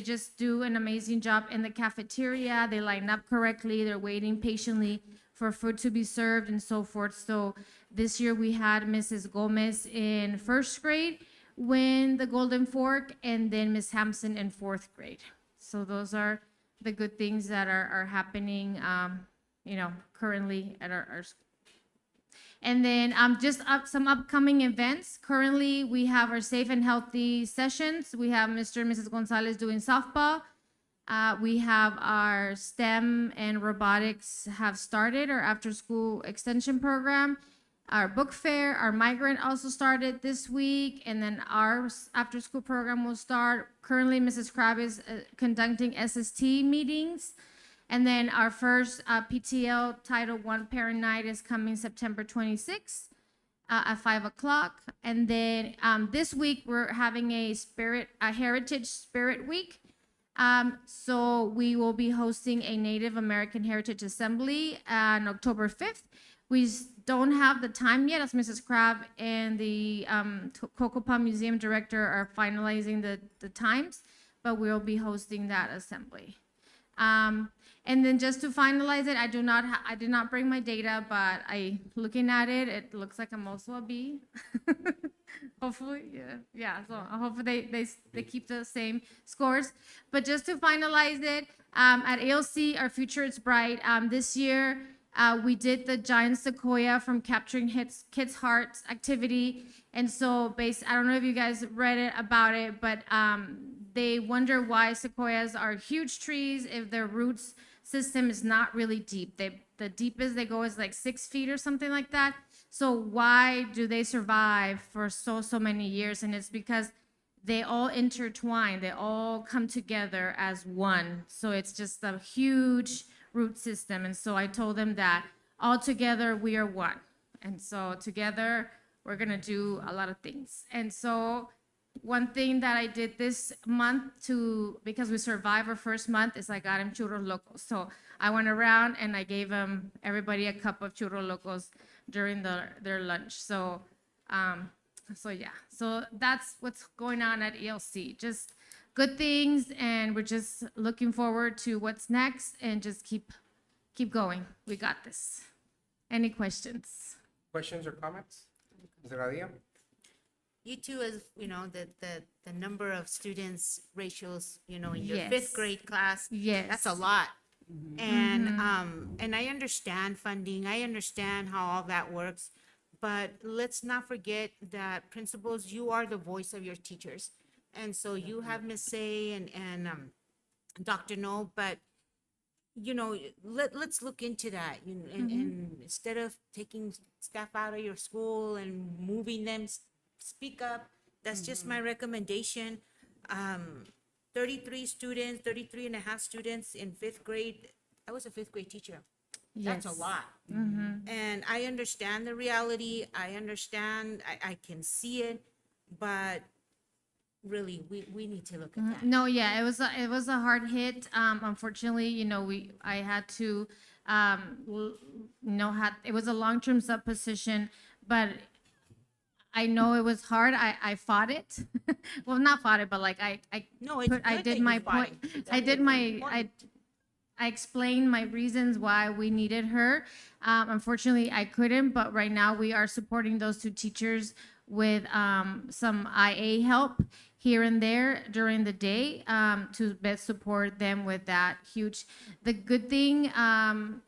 just do an amazing job in the cafeteria, they line up correctly, they're waiting patiently for food to be served and so forth. So this year we had Mrs. Gomez in 1st grade win the Golden Fork, and then Miss Hampson in 4th grade. So those are the good things that are happening, currently at our school. And then some upcoming events. Currently, we have our safe and healthy sessions. We have Mr. and Mrs. Gonzalez doing softball. We have our STEM and robotics have started, our after-school extension program. Our book fair, our migrant also started this week, and then our after-school program will start. Currently, Mrs. Crab is conducting SST meetings. And then our first PTL Title I Parent Night is coming September 26th at 5 o'clock. And then this week, we're having a Heritage Spirit Week. So we will be hosting a Native American Heritage Assembly on October 5th. We don't have the time yet, as Mrs. Crab and the Cocopa Museum Director are finalizing the times, but we'll be hosting that assembly. And then just to finalize it, I did not bring my data, but looking at it, it looks like I'm also a B. Hopefully, yeah. So hopefully they keep the same scores. But just to finalize it, at ALC, our future is bright. This year, we did the giant sequoia from Capturing Kids' Hearts activity. And so I don't know if you guys read it about it, but they wonder why sequoias are huge trees if their roots system is not really deep. The deepest they go is like 6 feet or something like that. So why do they survive for so many years? And it's because they all intertwine. They all come together as one. So it's just a huge root system. And so I told them that all together we are one. And so together we're gonna do a lot of things. And so one thing that I did this month because we survived our first month, is I got him churros locos. So I went around and I gave everybody a cup of churros locos during their lunch. So yeah, so that's what's going on at ELC. Just good things, and we're just looking forward to what's next, and just keep going. We got this. Any questions? Questions or comments? Mr. Gadilla? You too, as you know, the number of students ratios, in your Yes. 5th grade class. Yes. That's a lot. And I understand funding. I understand how all that works. But let's not forget that principals, you are the voice of your teachers. And so you have Miss Say and Dr. No, but let's look into that. And instead of taking staff out of your school and moving them, speak up. That's just my recommendation. 33 and a half students in 5th grade. I was a 5th grade teacher. That's a Yes. lot. And I understand the reality. I understand. I can see it, but really, we need to look at that. No, yeah, it was a hard hit. Unfortunately, I had to, it was a long-term sub position, but I know it was hard. I fought it. Well, not fought it, but like No, it's I good did that my you fought point. it. It's I did absolutely my, important. I explained my reasons why we needed her. Unfortunately, I couldn't, but right now we are supporting those 2 teachers with some IA help here and there during the day to best support them with that huge. The good thing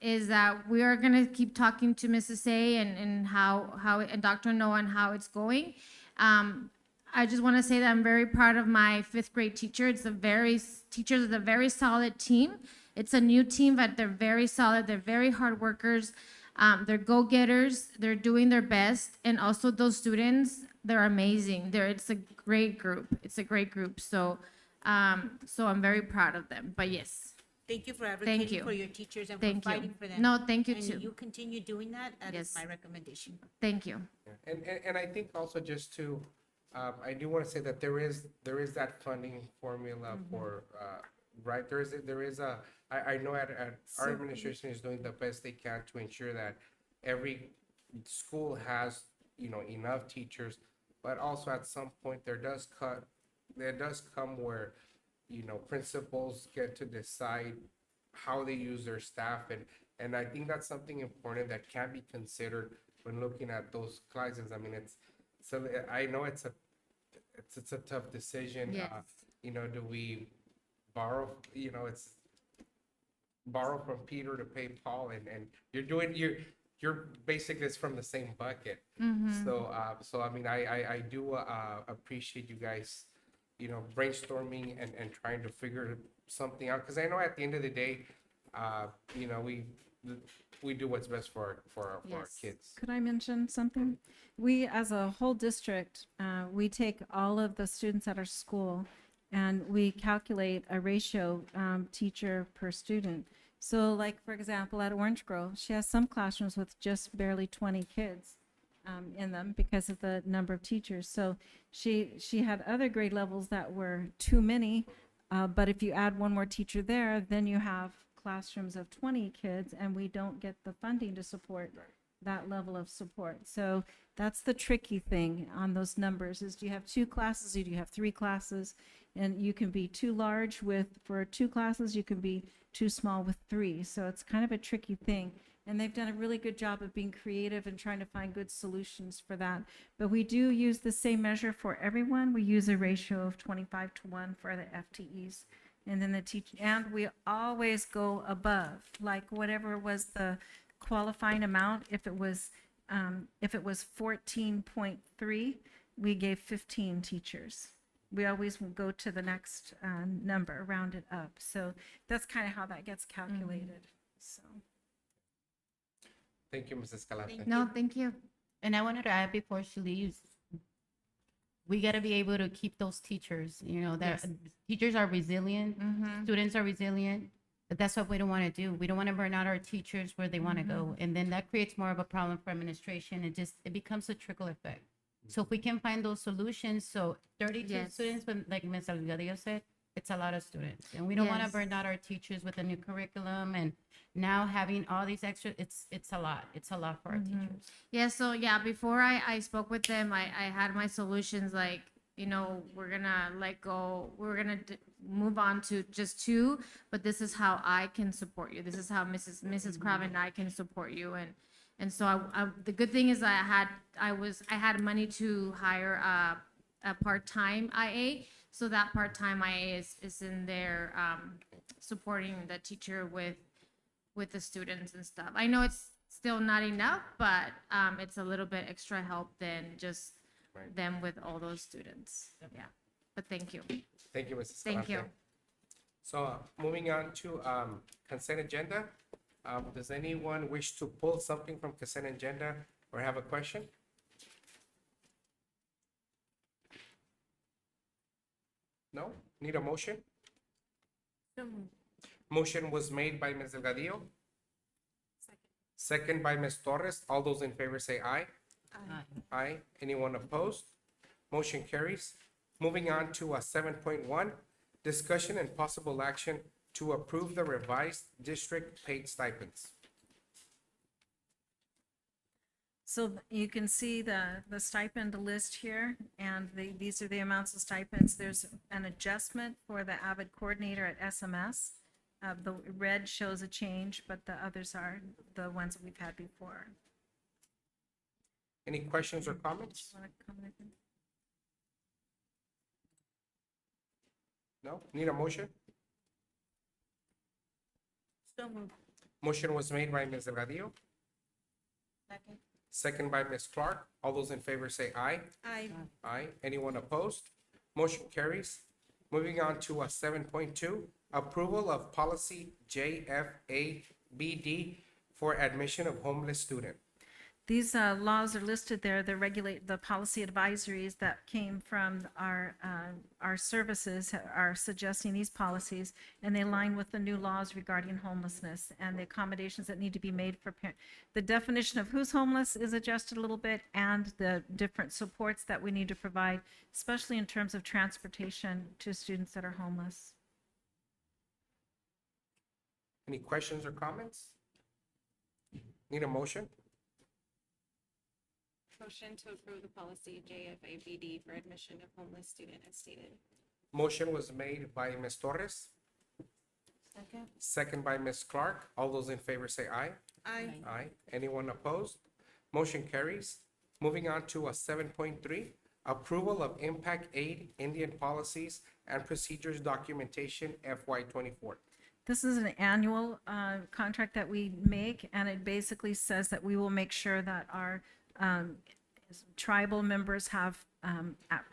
is that we are gonna keep talking to Mrs. A and how and Dr. Noah and how it's going. I just want to say that I'm very proud of my 5th grade teacher. Teachers is a very solid team. It's a new team, but they're very solid. They're very hard workers. They're go-getters. They're doing their best. And also those students, they're amazing. It's a great group. So I'm very proud of them. But yes, Thank you for advocating you. for your teachers and Thank for you. fighting for them. No, thank you And too. you continue doing that. That is Yes. my recommendation. Thank you. And I think also just to, I do want to say that there is that funding formula for, right, there is a, I know at our administration is doing the best they can to ensure that every school has, enough teachers, but also at some point there does come where, principals get to decide how they use their staff, and I think that's something important that can be considered when looking at those classes. I mean, I know it's a tough decision. Yes. Do we borrow? borrow from Peter to pay Paul, and you're basically it's from the same bucket. So I mean, I do appreciate you guys, brainstorming and trying to figure something out, because I know at the end of the day, we do what's best for our Yes. kids. Could I mention something? We, as a whole district, we take all of the students at our school and we calculate a ratio, teacher per student. So like, for example, at Orange Grove, she has some classrooms with just barely 20 kids in them because of the number of teachers. So she had other grade levels that were too many, but if you add one more teacher there, then you have classrooms of 20 kids, and we don't get the funding to support that level of support. So that's the tricky thing on those numbers, is do you have 2 classes or do you have 3 classes? And you can be too large for 2 classes, you can be too small with 3. So it's kind of a tricky thing. And they've done a really good job of being creative and trying to find good solutions for that. But we do use the same measure for everyone. We use a ratio of 25-1 for the FTEs. And then and we always go above, like whatever was the qualifying amount. If it was 14.3, we gave 15 teachers. We always will go to the next number, round it up. So that's kind of how that gets calculated. So. Thank you, Mrs. Escalante. No, thank you. And I wanted to add before she leaves, we got to be able to keep those teachers, that teachers are resilient, students are resilient, but that's what we don't want to do. We don't want to burn out our teachers where they want to go. And then that creates more of a problem for administration. It becomes a trickle effect. So if we can find those solutions, so 32 Yes. students, but like Ms. Delgado said, it's a lot of students. And we don't want to Yes. burn out our teachers with a new curriculum and now having all these extra, it's a lot. It's a lot for our teachers. Yeah, so yeah, before I spoke with them, I had my solutions like, we're gonna let go, we're gonna move on to just 2, but this is how I can support you. This is how Mrs. Craven and I can support you. And so the good thing is I had money to hire a part-time IA. So that part-time IA is in there supporting the teacher with the students and stuff. I know it's still not enough, but it's a little bit extra help than just them with all those students. Yeah, but thank you. Thank you, Mrs. Thank you. Escalante. So moving on to consent agenda. Does anyone wish to pull something from consent agenda or have a question? No? Need a motion? Motion was made by Ms. Delgadillo. Second by Ms. Torres. All those in favor say aye. Aye. Anyone opposed? Motion carries. Moving on to 7.1, discussion and possible action to approve the revised district paid stipends. So you can see the stipend list here, and these are the amounts of stipends. There's an adjustment for the AVID coordinator at SMS. The red shows a change, but the others are the ones that we've had before. Any questions or comments? Want to comment? No? Need a motion? Motion was made by Ms. Delgadillo. Second by Ms. Clark. All those in favor say aye. Aye. Aye. Anyone opposed? Motion carries. Moving on to 7.2, approval of policy JFABD for admission of homeless student. These laws are listed there. They regulate the policy advisories that came from our services are suggesting these policies, and they align with the new laws regarding homelessness and the accommodations that need to be made for parents. The definition of who's homeless is adjusted a little bit, and the different supports that we need to provide, especially in terms of transportation to students that are homeless. Any questions or comments? Need a motion? Motion to approve the policy JFABD for admission of homeless student as stated. Motion was made by Ms. Torres. Second by Ms. Clark. All those in favor say aye. Aye. Aye. Anyone opposed? Motion carries. Moving on to 7.3, approval of impact aid Indian policies and procedures documentation FY24. This is an annual contract that we make, and it basically says that we will make sure that our tribal members have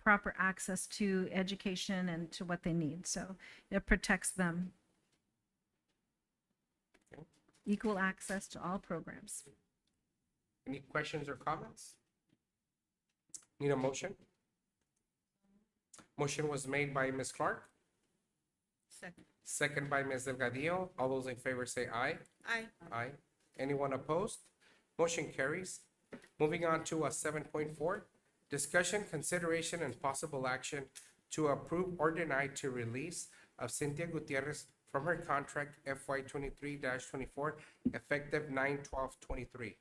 proper access to education and to what they need. So it protects them. Equal access to all programs. Any questions or comments? Need a motion? Motion was made by Ms. Clark, Second. second by Ms. Delgadillo. All those in favor say aye. Aye. Aye. Anyone opposed? Motion carries. Moving on to 7.4, discussion, consideration, and possible action to approve or deny to release of Cynthia Gutierrez from her contract FY 23-24 effective 9/12/23.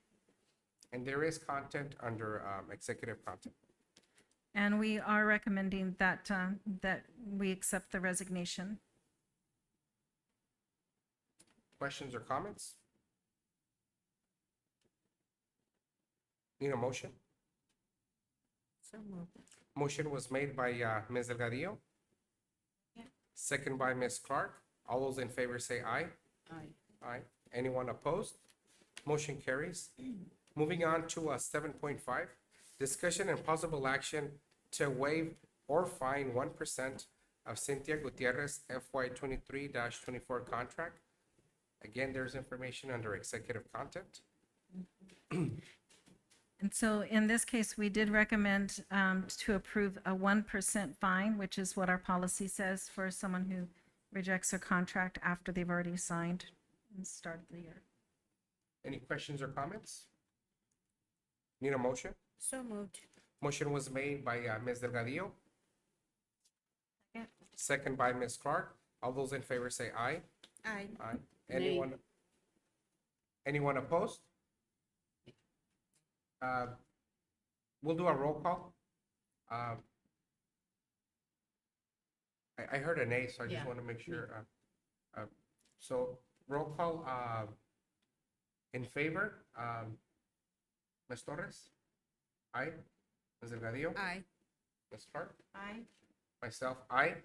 And there is content under executive content. And we are recommending that, that we accept the resignation. Questions or comments? Need a motion? So moved. Motion was made by Ms. Delgadillo. Second by Ms. Clark. All those in favor say aye. Aye. Aye. Anyone opposed? Motion carries. Moving on to 7.5, discussion and possible action to waive or fine 1% of Cynthia Gutierrez FY 23-24 contract. Again, there's information under executive content. And so in this case, we did recommend to approve a 1% fine, which is what our policy says for someone who rejects a contract after they've already signed and the start of the year. Any questions or comments? Need a motion? So moved. Motion was made by Ms. Delgadillo. Second. Second by Ms. Clark. All those in favor say aye. Aye. Aye. Anyone opposed? We'll do a roll call. I heard an A, so I just want to make sure. So roll call, in favor, Ms. Torres? Aye. Ms. Delgadillo? Aye. Ms. Clark? Aye. Myself, aye.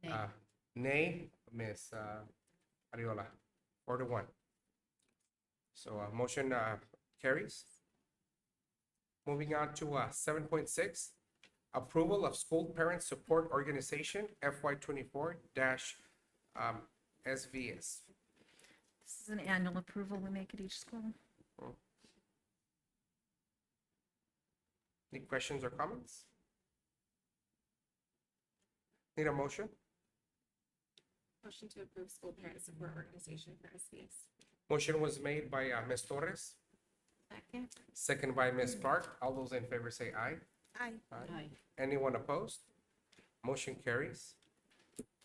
Nay. Nay, Ms. Ariola, 4-1. So motion carries. Moving on to 7.6, approval of school parent support organization FY 24 SVS. This is an annual approval we make at each school. Any questions or comments? Need a motion? Motion to approve school parent support organization for SBS. Motion was made by Ms. Torres, Second. second by Ms. Clark. All those in favor say aye. Aye. Aye. Anyone opposed? Motion carries.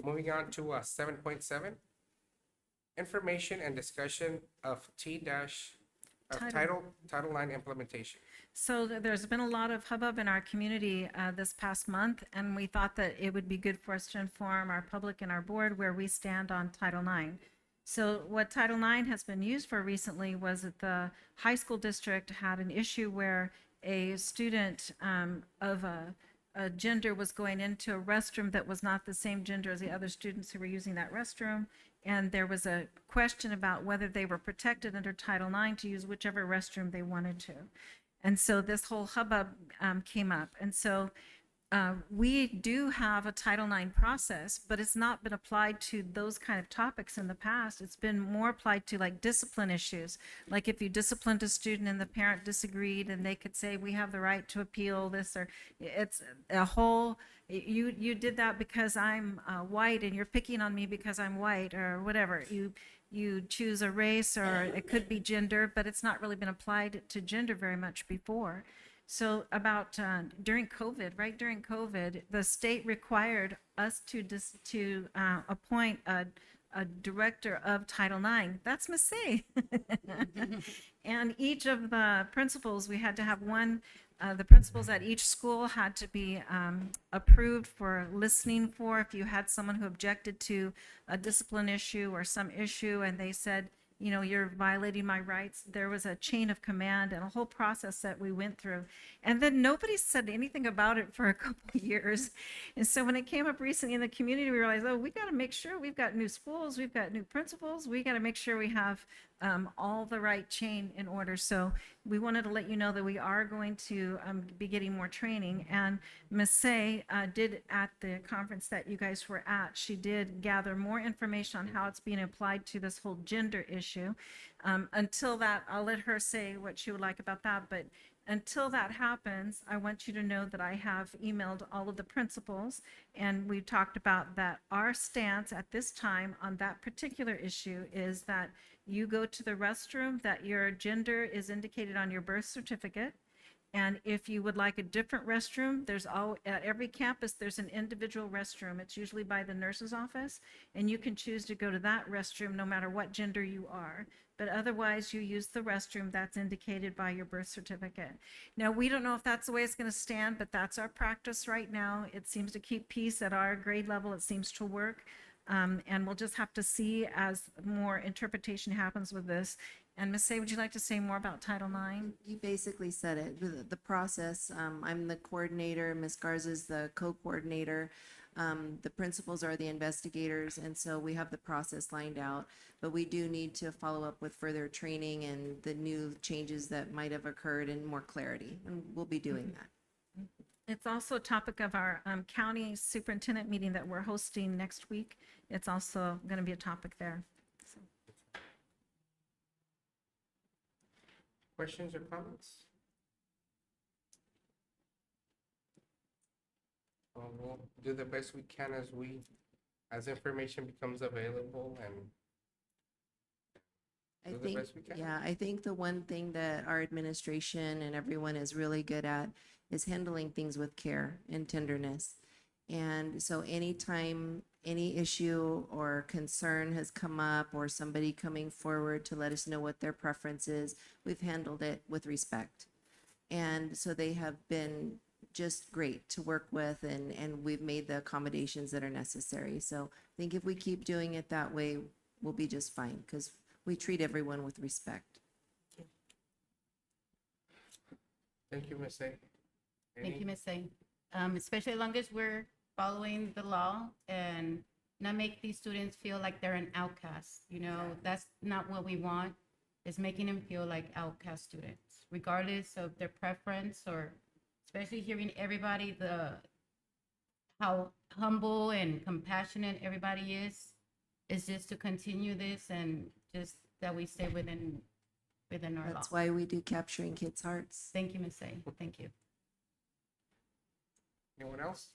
Moving on to 7.7, information and discussion of Title IX implementation. So there's been a lot of hubbub in our community this past month, and we thought that it would be good for us to inform our public and our board where we stand on Title IX. So what Title IX has been used for recently was that the high school district had an issue where a student of a gender was going into a restroom that was not the same gender as the other students who were using that restroom. And there was a question about whether they were protected under Title IX to use whichever restroom they wanted to. And so this whole hubbub came up. And so we do have a Title IX process, but it's not been applied to those kind of topics in the past. It's been more applied to like discipline issues. Like if you disciplined a student and the parent disagreed, and they could say, we have the right to appeal this, or it's a whole, you did that because I'm white and you're picking on me because I'm white, or whatever. You choose a race, or it could be gender, but it's not really been applied to gender very much before. So about during COVID, right during COVID, the state required us to appoint a director of Title IX. That's Massey. And each of the principals, we had to have one, the principals at each school had to be approved for listening for if you had someone who objected to a discipline issue or some issue, and they said, you know, you're violating my rights. There was a chain of command and a whole process that we went through. And then nobody said anything about it for a couple of years. And so when it came up recently in the community, we realized, oh, we got to make sure we've got new schools, we've got new principals, we got to make sure we have all the right chain in order. So we wanted to let you know that we are going to be getting more training. And Ms. Say did at the conference that you guys were at, she did gather more information on how it's being applied to this whole gender issue. Until that, I'll let her say what she would like about that. But until that happens, I want you to know that I have emailed all of the principals, and we talked about that our stance at this time on that particular issue is that you go to the restroom that your gender is indicated on your birth certificate. And if you would like a different restroom, at every campus, there's an individual restroom. It's usually by the nurse's office, and you can choose to go to that restroom no matter what gender you are. But otherwise, you use the restroom that's indicated by your birth certificate. Now, we don't know if that's the way it's going to stand, but that's our practice right now. It seems to keep peace at our grade level. It seems to work. And we'll just have to see as more interpretation happens with this. And Ms. Say, would you like to say more about Title IX? You basically said it, the process. I'm the coordinator, Ms. Garza's the co-coordinator. The principals are the investigators, and so we have the process lined out. But we do need to follow up with further training and the new changes that might have occurred and more clarity, and we'll be doing that. It's also a topic of our county superintendent meeting that we're hosting next week. It's also going to be a topic there. So. Questions or comments? We'll do the best we can as information becomes available, and I do the think, best we can. yeah, I think the one thing that our administration and everyone is really good at is handling things with care and tenderness. And so anytime any issue or concern has come up or somebody coming forward to let us know what their preference is, we've handled it with respect. And so they have been just great to work with, and we've made the accommodations that are necessary. So I think if we keep doing it that way, we'll be just fine because we treat everyone with respect. Thank you, Ms. A. Thank you, Any- Ms. Say. Especially as long as we're following the law and not make these students feel like they're an outcast. You know, that's not what we want, is making them feel like outcast students, regardless of their preference, or especially hearing everybody, how humble and compassionate everybody is just to continue this and just that we stay within our law. That's why we do Capturing Kids' Hearts. Thank you, Ms. Say. Thank you. Anyone else?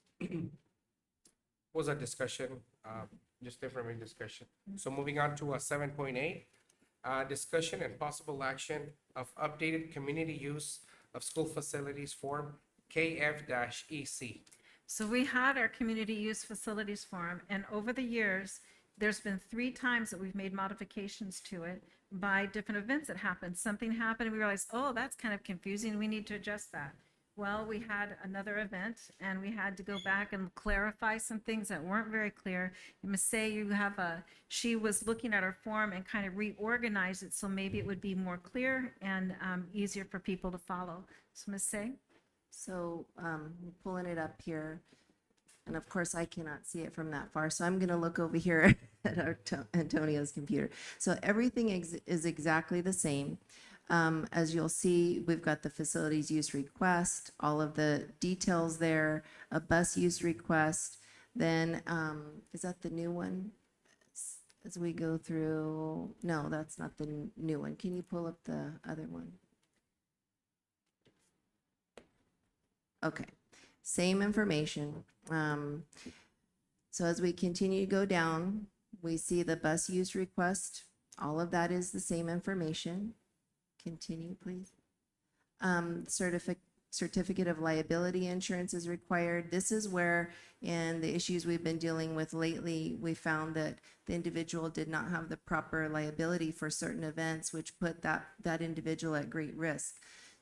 Was a discussion, just information discussion. So moving on to 7.8, discussion and possible action of updated community use of school facilities form KF-EC. So we had our community use facilities forum, and over the years, there's been 3 times that we've made modifications to it by different events that happened. Something happened, and we realized, oh, that's kind of confusing, we need to adjust that. Well, we had another event, and we had to go back and clarify some things that weren't very clear. Ms. Say, she was looking at our form and kind of reorganized it, so maybe it would be more clear and easier for people to follow. So Ms. Say? So pulling it up here, and of course I cannot see it from that far, so I'm gonna look over here at Antonio's computer. So everything is exactly the same. As you'll see, we've got the facilities use request, all of the details there, a bus use request. Then, is that the new one? As we go through, no, that's not the new one. Can you pull up the other one? Okay, same information. So as we continue to go down, we see the bus use request. All of that is the same information. Continue, please. Certificate of liability insurance is required. This is where, in the issues we've been dealing with lately, we found that the individual did not have the proper liability for certain events, which put that individual at great risk.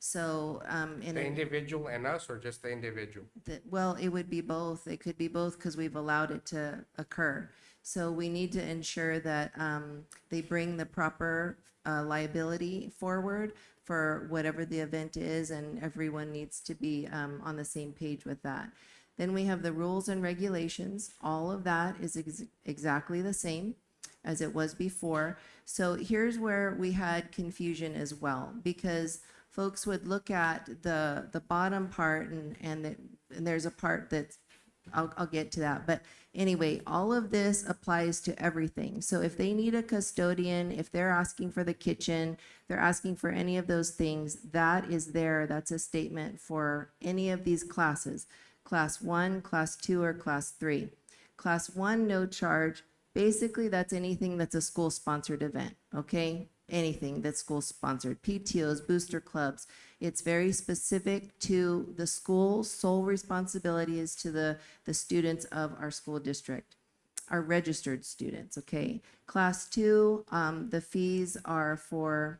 So, in The a, individual and us, or just the individual? well, it would be both. It could be both because we've allowed it to occur. So we need to ensure that they bring the proper liability forward for whatever the event is, and everyone needs to be on the same page with that. Then we have the rules and regulations. All of that is exactly the same as it was before. So here's where we had confusion as well, because folks would look at the bottom part, and there's a part that's, I'll get to that. But anyway, all of this applies to everything. So if they need a custodian, if they're asking for the kitchen, they're asking for any of those things, that is there. That's a statement for any of these classes. Class 1, Class 2, or Class 3. Class 1, no charge. Basically, that's anything that's a school-sponsored event, okay? Anything that's school-sponsored, PTOs, booster clubs. It's very specific to the school. Sole responsibility is to the students of our school district, our registered students, okay? Class 2, the fees are for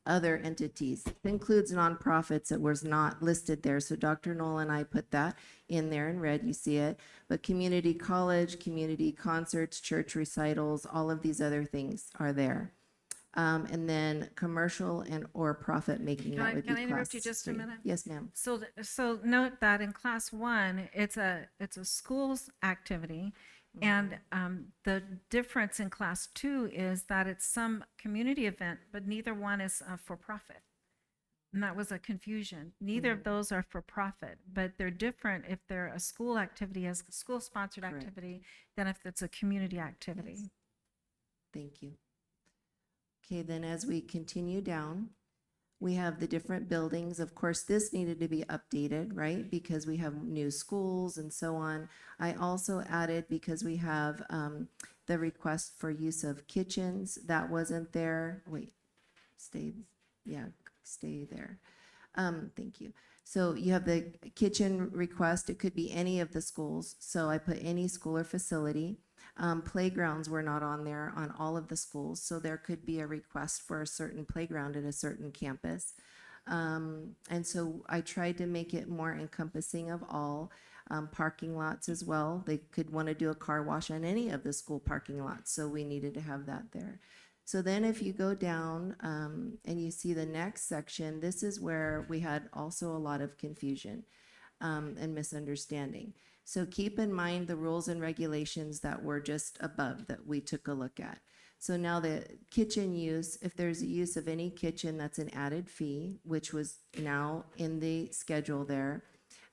other entities. It includes nonprofits that was not listed there. So Dr. Knoll and I put that in there in red, you see it. But community college, community concerts, church recitals, all of these other things are there. And then commercial and or profit making, that would be Can I interrupt you class just a 3. minute? Yes, ma'am. So note that in class 1, it's a school's activity. And the difference in class 2 is that it's some community event, but neither one is for profit. And that was a confusion. Neither of those are for profit, but they're different if they're a school activity, as a school-sponsored Correct. activity, than if it's a community activity. Thank you. Okay, then as we continue down, we have the different buildings. Of course, this needed to be updated, right? Because we have new schools and so on. I also added, because we have the request for use of kitchens. That wasn't there. Wait, stay there. Thank you. So you have the kitchen request. It could be any of the schools. So I put any school or facility. Playgrounds were not on there on all of the schools, so there could be a request for a certain playground at a certain campus. And so I tried to make it more encompassing of all. Parking lots as well. They could want to do a car wash on any of the school parking lots, so we needed to have that there. So then if you go down and you see the next section, this is where we had also a lot of confusion and misunderstanding. So keep in mind the rules and regulations that were just above that we took a look at. So now the kitchen use, if there's a use of any kitchen, that's an added fee, which was now in the schedule there.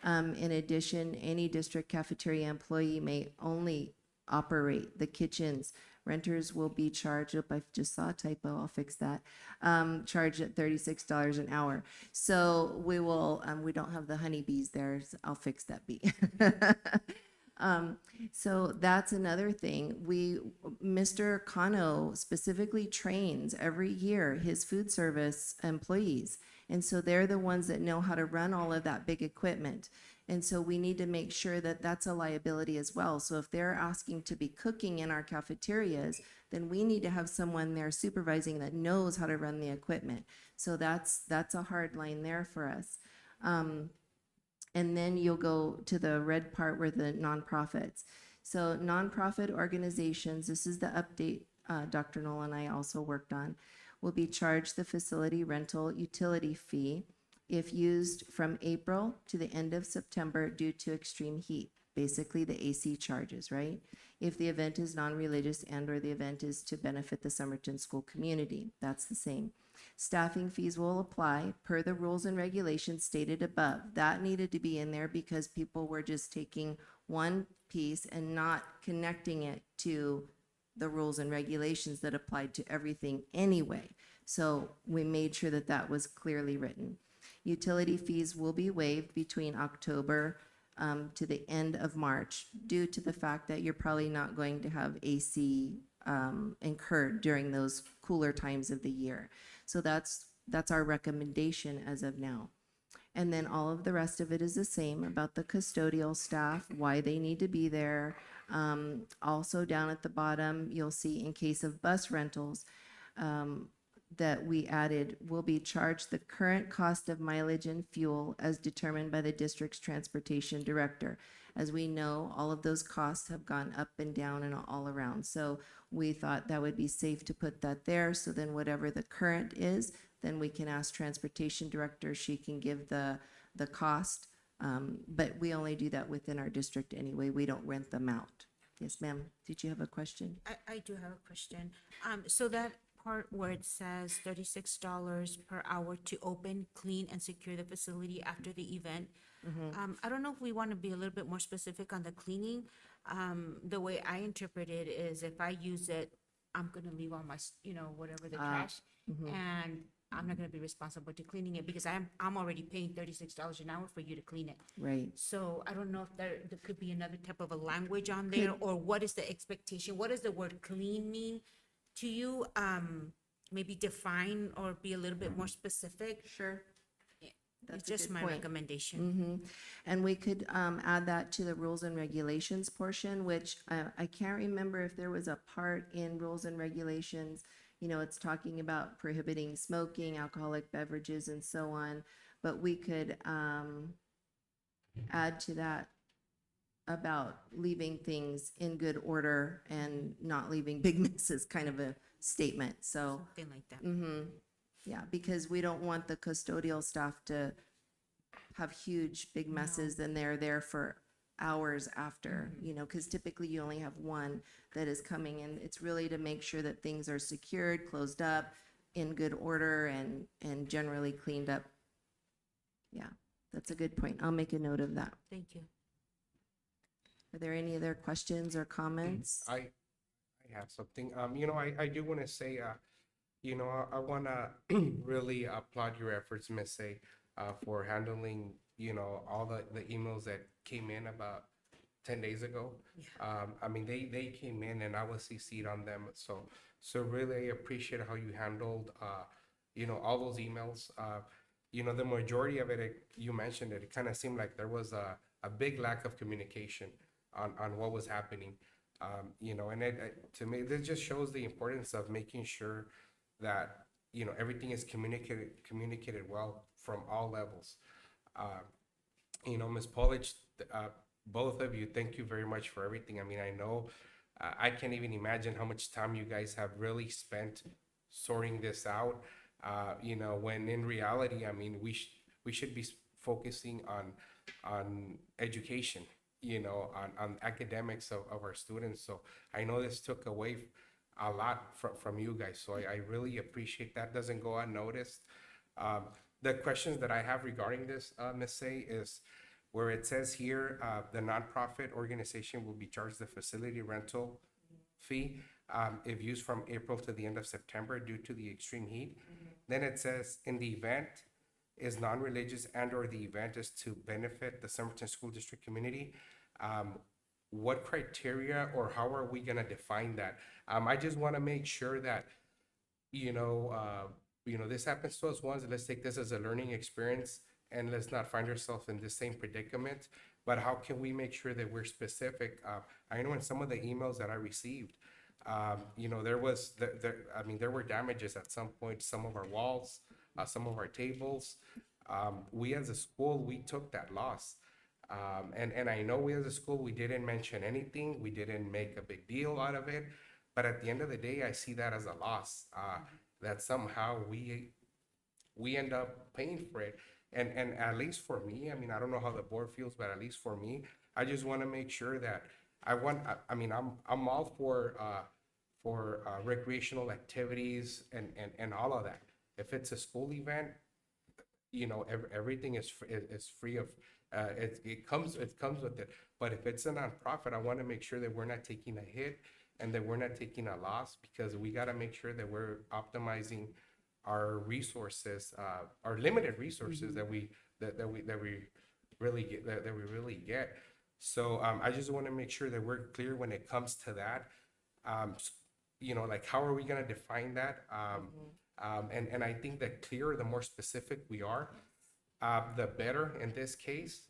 In addition, any district cafeteria employee may only operate the kitchens. Renters will be charged, I just saw a typo, I'll fix that, charged at $36 an hour. So we will, we don't have the honeybees there, so I'll fix that bee. So that's another thing. Mr. Cano specifically trains every year his food service employees. And so they're the ones that know how to run all of that big equipment. And so we need to make sure that that's a liability as well. So if they're asking to be cooking in our cafeterias, then we need to have someone there supervising that knows how to run the equipment. So that's a hard line there for us. And then you'll go to the red part where the nonprofits. So nonprofit organizations, this is the update Dr. Knoll and I also worked on, will be charged the facility rental utility fee if used from April to the end of September due to extreme heat, basically the AC charges, right? If the event is non-religious and or the event is to benefit the Somerton school community, that's the same. Staffing fees will apply per the rules and regulations stated above. That needed to be in there because people were just taking one piece and not connecting it to the rules and regulations that applied to everything anyway. So we made sure that that was clearly written. Utility fees will be waived between October to the end of March due to the fact that you're probably not going to have AC incurred during those cooler times of the year. So that's our recommendation as of now. And then all of the rest of it is the same about the custodial staff, why they need to be there. Also down at the bottom, you'll see in case of bus rentals, that we added will be charged the current cost of mileage and fuel as determined by the district's transportation director. As we know, all of those costs have gone up and down and all around. So we thought that would be safe to put that there. So then whatever the current is, then we can ask transportation director, she can give the cost. But we only do that within our district anyway. We don't rent them out. Yes, ma'am. Did you have a question? I do have a question. So that part where it says $36 per hour to open, clean, and secure the facility after the event. I don't know if we want to be a little bit more specific on the cleaning. The way I interpret it is if I use it, I'm gonna leave all my, whatever the trash, and I'm not gonna be responsible to cleaning it because I'm already paying $36 an hour for you to clean it. Right. So I don't know if there could be another type of a language on there, or what is the expectation? What does the word clean mean to you? Maybe define or be a little bit more specific. Sure. It's That's a just good my point. recommendation. And we could add that to the rules and regulations portion, which I can't remember if there was a part in rules and regulations. It's talking about prohibiting smoking, alcoholic beverages, and so on. But we could add to that about leaving things in good order and not leaving big messes, kind of a statement. So, Something like that. yeah, because we don't want the custodial staff to have huge, big messes and they're there for hours after, because typically you only have one that is coming in. It's really to make sure that things are secured, closed up, in good order, and generally cleaned up. Yeah, that's a good point. I'll make a note of that. Thank you. Are there any other questions or comments? I have something. I do want to say, I want to really applaud your efforts, Miss A, for handling, all the emails that came in about 10 days ago. They came in and I was CC'd on them. So really I appreciate how you handled, all those emails. The majority of it, you mentioned it kind of seemed like there was a big lack of communication on what was happening. And to me, this just shows the importance of making sure that, everything is communicated well from all levels. Ms. Polich, both of you, thank you very much for everything. I know, I can't even imagine how much time you guys have really spent sorting this out. When in reality, we should be focusing on education, on academics of our students. So I know this took away a lot from you guys. So I really appreciate that. Doesn't go unnoticed. The questions that I have regarding this, Ms. Say, is where it says here, the nonprofit organization will be charged the facility rental fee if used from April to the end of September due to the extreme heat. Then it says, in the event is non-religious and/or the event is to benefit the Somerton School District community. What criteria or how are we gonna define that? I just wanna make sure that, this happens to us once. Let's take this as a learning experience and let's not find ourselves in the same predicament. But how can we make sure that we're specific? I know in some of the emails that I received, there were damages at some point, some of our walls, some of our tables. We as a school, we took that loss. And I know we as a school, we didn't mention anything. We didn't make a big deal out of it. But at the end of the day, I see that as a loss, that somehow we end up paying for it. And at least for me, I don't know how the board feels, but at least for me, I just want to make sure that I'm all for recreational activities and all of that. If it's a school event, everything is free of, it comes with it. But if it's a nonprofit, I want to make sure that we're not taking a hit and that we're not taking a loss, because we got to make sure that we're optimizing our resources, our limited resources that we really get. So I just want to make sure that we're clear when it comes to that. Like how are we going to define that? And I think the clearer, the more specific we are, the better in this case.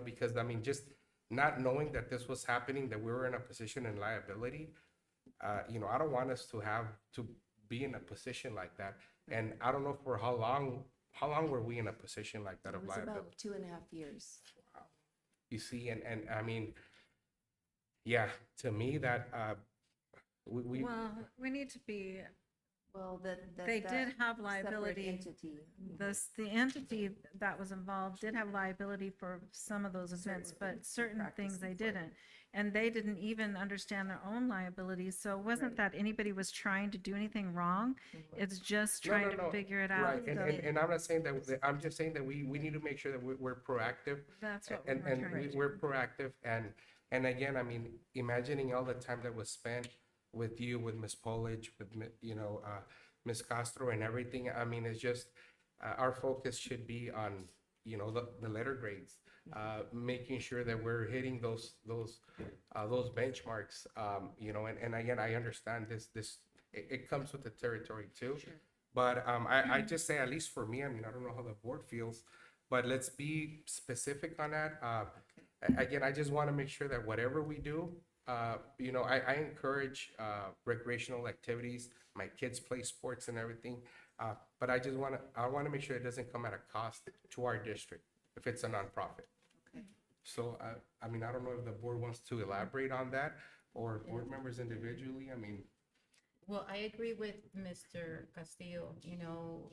Because just not knowing that this was happening, that we were in a position in liability. I don't want us to have to be in a position like that. And I don't know for how long were we in a position like that It of was liability? about 2.5 years. You see, and I mean, yeah, to me that, we, Well, we need to be, Well, they that did have separate liability. entity. The entity that was involved did have liability for some of those events, but certain things they didn't. And they didn't even understand their own liabilities, so it wasn't Right. that anybody was trying to do anything wrong. It's just No, trying no, to no. figure it out. Right, So and I'm not saying that, I'm just saying that we need to make sure that we're proactive. That's what we're And trying to do. we're proactive, and again, I mean, imagining all the time that was spent with you, with Ms. Polich, with, Ms. Castro and everything, I mean, it's just, our focus should be on, the letter grades, making sure that we're hitting those benchmarks, and again, I understand it comes with the territory too. But, I just say, at least for me, I mean, I don't know how the board feels, but let's be specific on that. Again, I just want to make sure that whatever we do, I encourage recreational activities. My kids play sports and everything, but I want to make sure it doesn't come at a cost to our district if it's a nonprofit. Okay. So, I mean, I don't know if the board wants to elaborate on that, or board members individually. I mean, Well, I agree with Mr. Castillo,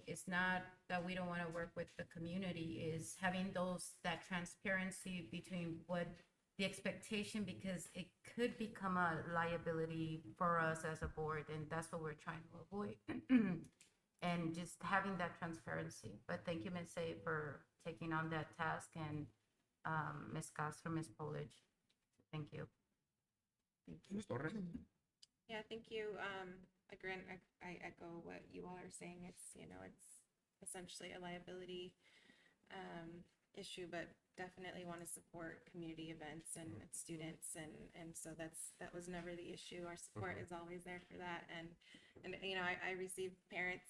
it's not that we don't want to work with the community, is having that transparency between what the expectation, because it could become a liability for us as a board, and that's what we're trying to avoid. And just having that transparency. But thank you, Ms. Say, for taking on that task, and Ms. Castro, Ms. Polich, thank you. Ms. Torres? Yeah, thank you. Again, I echo what you all are saying. It's essentially a liability issue, but definitely want to support community events and students, and so that was never the issue. Our support is always there for that, and I receive parents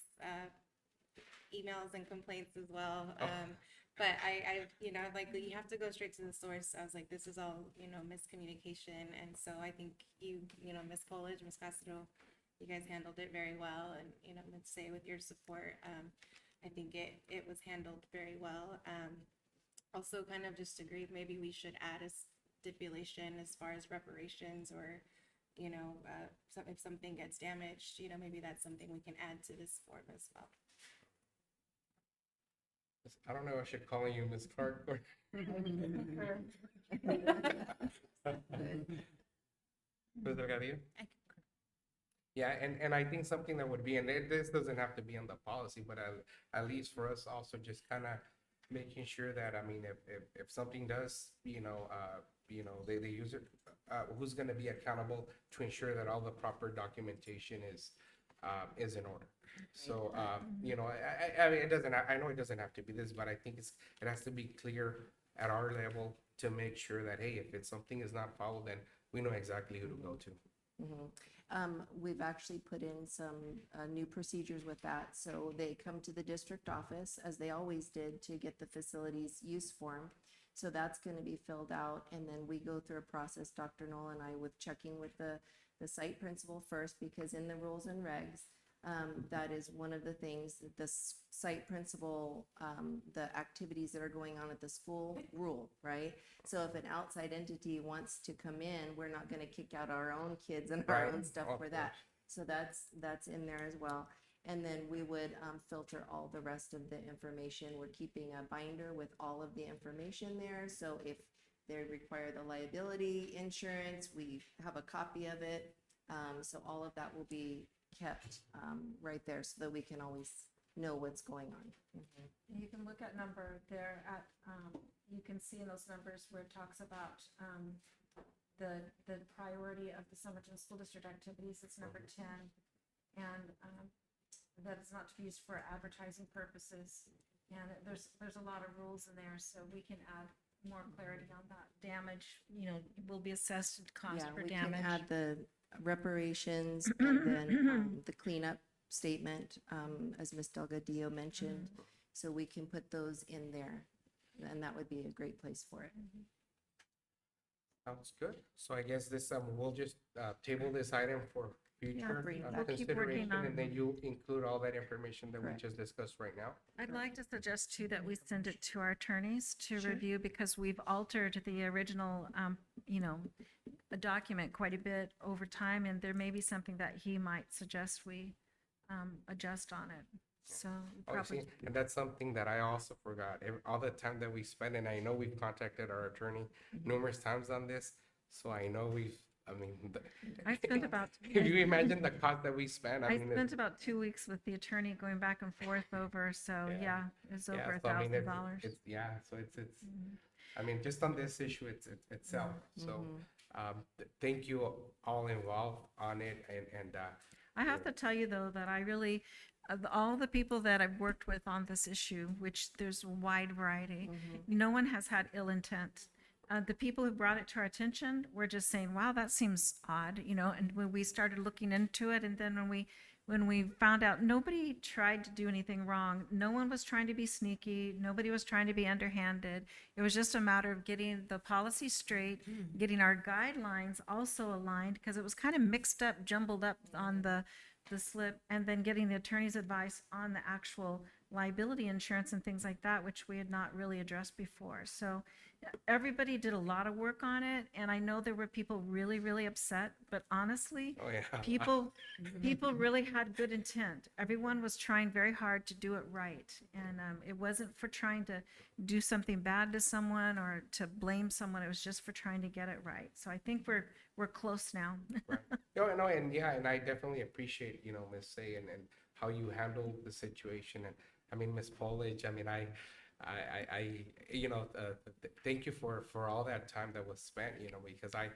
emails and complaints as well. But I like, you have to go straight to the source. I was like, this is all miscommunication, and so I think Ms. Coolidge, Ms. Castro, you guys handled it very well, and let's say with your support, I think it was handled very well. Also, kind of just agreed, maybe we should add a stipulation as far as reparations, or if something gets damaged, maybe that's something we can add to this form as well. I don't know if I should call you Ms. Clark or. Ms. Delgadillo? Yeah, and I think something that would be, and this doesn't have to be on the policy, but at least for us also just kind of making sure that, I mean, if something does, they use it, who's going to be accountable to ensure that all the proper documentation is in order. So, I mean, I know it doesn't have to be this, but I think it has to be clear at our level to make sure that, hey, if something is not followed, then we know exactly who to go to. We've actually put in some new procedures with that. So they come to the district office, as they always did, to get the facilities use form. So that's going to be filled out, and then we go through a process, Dr. Knoll and I, with checking with the site principal first, because in the rules and regs, that is one of the things that the site principal, the activities that are going on at the school rule, right? So if an outside entity wants to come in, we're not going to kick out our own kids and our Right. own stuff Of for that. So that's in there as well. And then we would filter all the rest of the information. We're keeping a binder with all of the information there. So if they require the liability insurance, we have a copy of it. So all of that will be kept right there so that we can always know what's going on. You can look at number there you can see in those numbers where it talks about the priority of the Somerton School District activities. It's number 10. And that is not to be used for advertising purposes. And there's a lot of rules in there, so we can add more clarity on that. Damage, will be assessed cost Yeah, for we damage. can add the reparations and then the cleanup statement, as Ms. Delgadillo mentioned. So we can put those in there, and that would be a great place for it. Sounds good. So I guess this, we'll just table this item for future bring uh, that. We'll keep working consideration, on- and then you include all that information that we Correct. just discussed right now. I'd like to suggest too that we send it to our attorneys to review because we've altered the original, the document quite a bit over time, and there may be something that he might suggest we adjust on it. So Oh, you see, probably, and that's something that I also forgot. All the time that we spend, and I know we've contacted our attorney numerous times on this, so I know I spent about, if you imagine the cost that we spend, I mean, spent about 2 weeks with the attorney going back and forth over, so Yeah. yeah, it's yeah, over so I mean, $1,000. yeah, so it's, I mean, just on this issue itself, so, thank you all involved on it, and, I have to tell you though that I really, of all the people that I've worked with on this issue, which there's a wide variety, no one has had ill intent. The people who brought it to our attention were just saying, "Wow, that seems odd," And when we started looking into it, and then when we found out nobody tried to do anything wrong, no one was trying to be sneaky, nobody was trying to be underhanded. It was just a matter of getting the policy straight, getting our guidelines also aligned, because it was kind of mixed up, jumbled up on the slip, and then getting the attorney's advice on the actual liability insurance and things like that, which we had not really addressed before. So everybody did a lot of work on it, and I know there were people really, really upset, but honestly, oh, yeah. people really had good intent. Everyone was trying very hard to do it right, and it wasn't for trying to do something bad to someone or to blame someone. It was just for trying to get it right. So I think we're close now. Right. No, and yeah, and I definitely appreciate, Ms. Say and how you handled the situation. And I mean, Ms. Polich, I mean, thank you for all that time that was spent, because I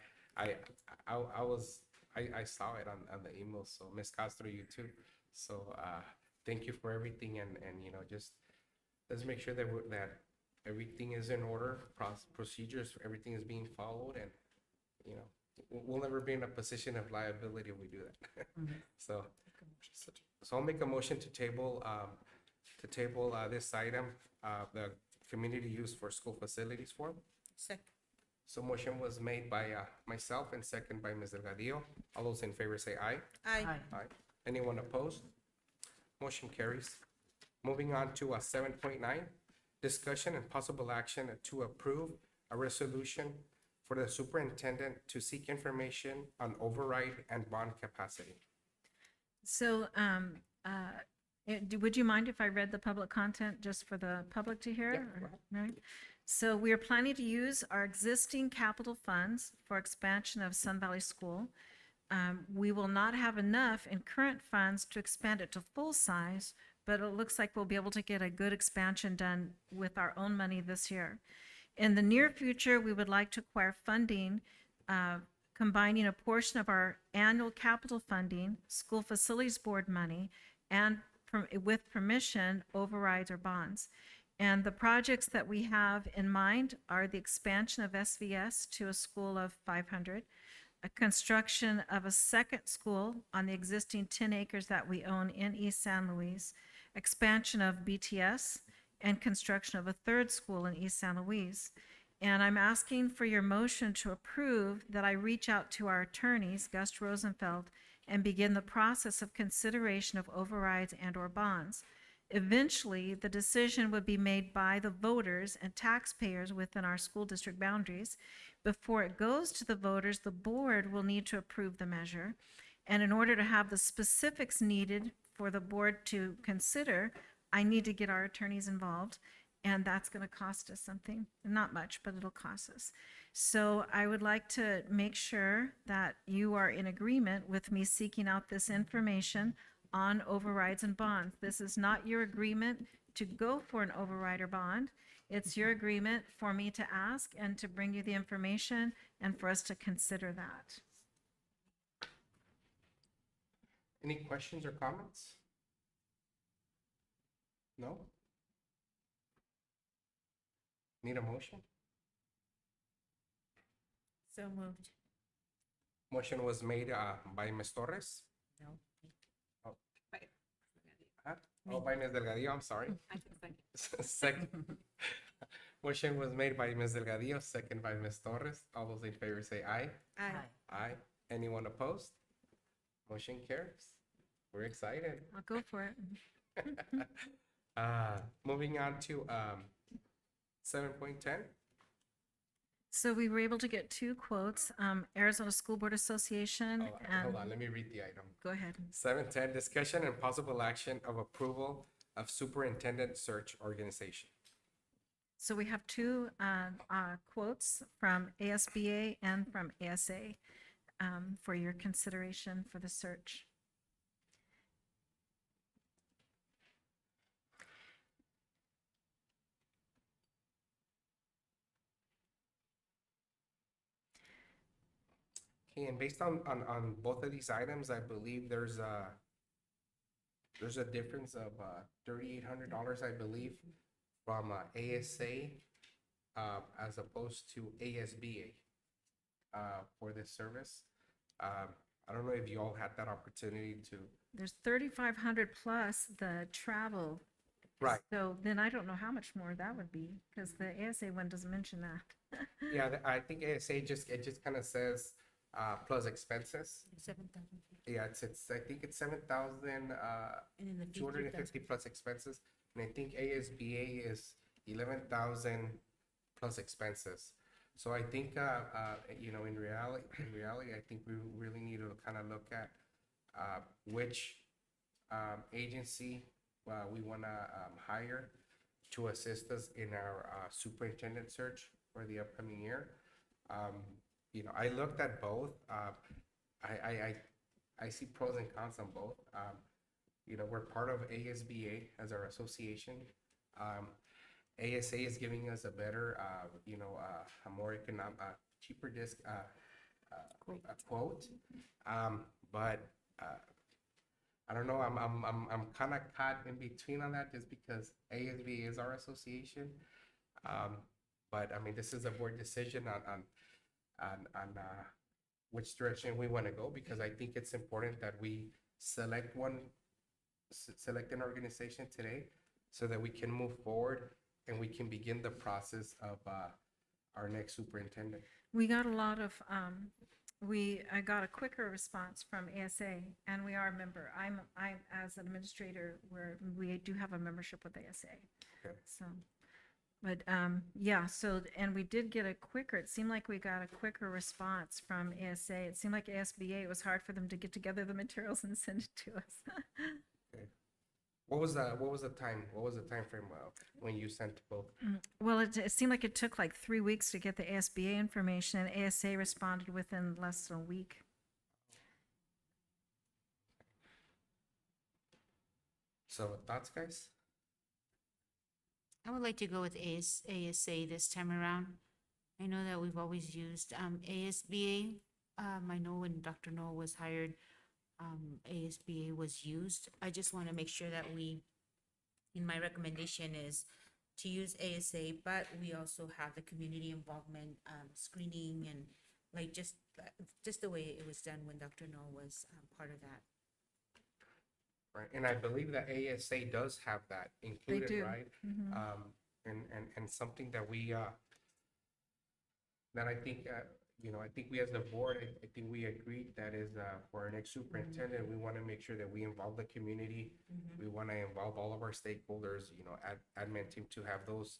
saw it on the email. So Ms. Castro, you too. So, thank you for everything. And, just let's make sure that that everything is in order, procedures, everything is being followed, and, we'll never be in a position of liability if we do that. So I'll make a motion to table this item, the community use for school facilities form. Second. So motion was made by myself and second by Ms. Delgadillo. All those in favor say aye. Aye. Aye. Anyone opposed? Motion carries. Moving on to 7.9, discussion and possible action to approve a resolution for the superintendent to seek information on override and bond capacity. So, would you mind if I read the public content just for the public to hear? Yeah, or- go ahead. Right. So we are planning to use our existing capital funds for expansion of Sun Valley School. We will not have enough in current funds to expand it to full size, but it looks like we'll be able to get a good expansion done with our own money this year. In the near future, we would like to acquire funding, combining a portion of our annual capital funding, school facilities board money, and with permission, overrides or bonds. And the projects that we have in mind are the expansion of SVS to a school of 500, a construction of a second school on the existing 10 acres that we own in East San Luis, expansion of BTS, and construction of a third school in East San Luis. And I'm asking for your motion to approve that I reach out to our attorneys, Gus Rosenfeld, and begin the process of consideration of overrides and/or bonds. Eventually, the decision would be made by the voters and taxpayers within our school district boundaries. Before it goes to the voters, the board will need to approve the measure. And in order to have the specifics needed for the board to consider, I need to get our attorneys involved, and that's going to cost us something. Not much, but it'll cost us. So I would like to make sure that you are in agreement with me seeking out this information on overrides and bonds. This is not your agreement to go for an override or bond. It's your agreement for me to ask and to bring you the information and for us to consider that. Any questions or comments? No? Need a motion? So moved. Motion was made by Ms. Torres. No. Oh. Huh? Oh, by Ms. Delgadillo, I'm sorry. I can second. Second. Motion was made by Ms. Delgadillo, second by Ms. Torres. All those in favor say aye. Aye. Aye. Anyone opposed? Motion carries. We're excited. I'll go for it. Moving on to 7.10. So we were able to get two quotes, Arizona School Board Association Oh, and, hold on, let me read the item. go ahead. 7.10, discussion and possible action of approval of superintendent search organization. So we have two quotes from ASBA and from ASA for your consideration for the search. Okay, and based on both of these items, I believe there's a difference of $3,800, I believe, from ASA as opposed to ASBA for this service. I don't know if you all had that opportunity to. There's 3,500 plus the travel. Right. So then I don't know how much more that would be because the ASA one doesn't mention that. Yeah, I think ASA it just kind of says plus expenses. 7,000. Yeah, it's I think it's 7,000 And then the 250 plus expenses, and I think ASBA is 11,000 plus expenses. So I think in reality, I think we really need to kind of look at which agency we want to hire to assist us in our superintendent search for the upcoming year. I looked at both. I see pros and cons on both. We're part of ASBA as our association. ASA is giving us a better, a more economic, cheaper disc quote. But I don't know. I'm kind of caught in between on that just because ASBA is our association. But I mean, this is a board decision on which direction we want to go, because I think it's important that we select an organization today so that we can move forward and we can begin the process of our next superintendent. We got a lot of, I got a quicker response from ASA and we are a member. I'm as an administrator, we do have a membership with ASA. Okay. So, but and we did get it seemed like we got a quicker response from ASA. It seemed like ASBA, it was hard for them to get together the materials and send it to us. Okay. What was the time? What was the time frame when you sent both? Well, it seemed like it took like 3 weeks to get the ASBA information, and ASA responded within less than a week. So thoughts, guys? I would like to go with ASA this time around. I know that we've always used ASBA. I know when Dr. Noel was hired, ASBA was used. I just want to make sure that my recommendation is to use ASA, but we also have the community involvement, screening, and like just the way it was done when Dr. Noel was part of that. Right, and I believe that ASA does have that included, do. right? And something that we that I think I think we as a board, I think we agreed that is for our next superintendent, we want to make sure that we involve the community. We want to involve all of our stakeholders, admin team, to have those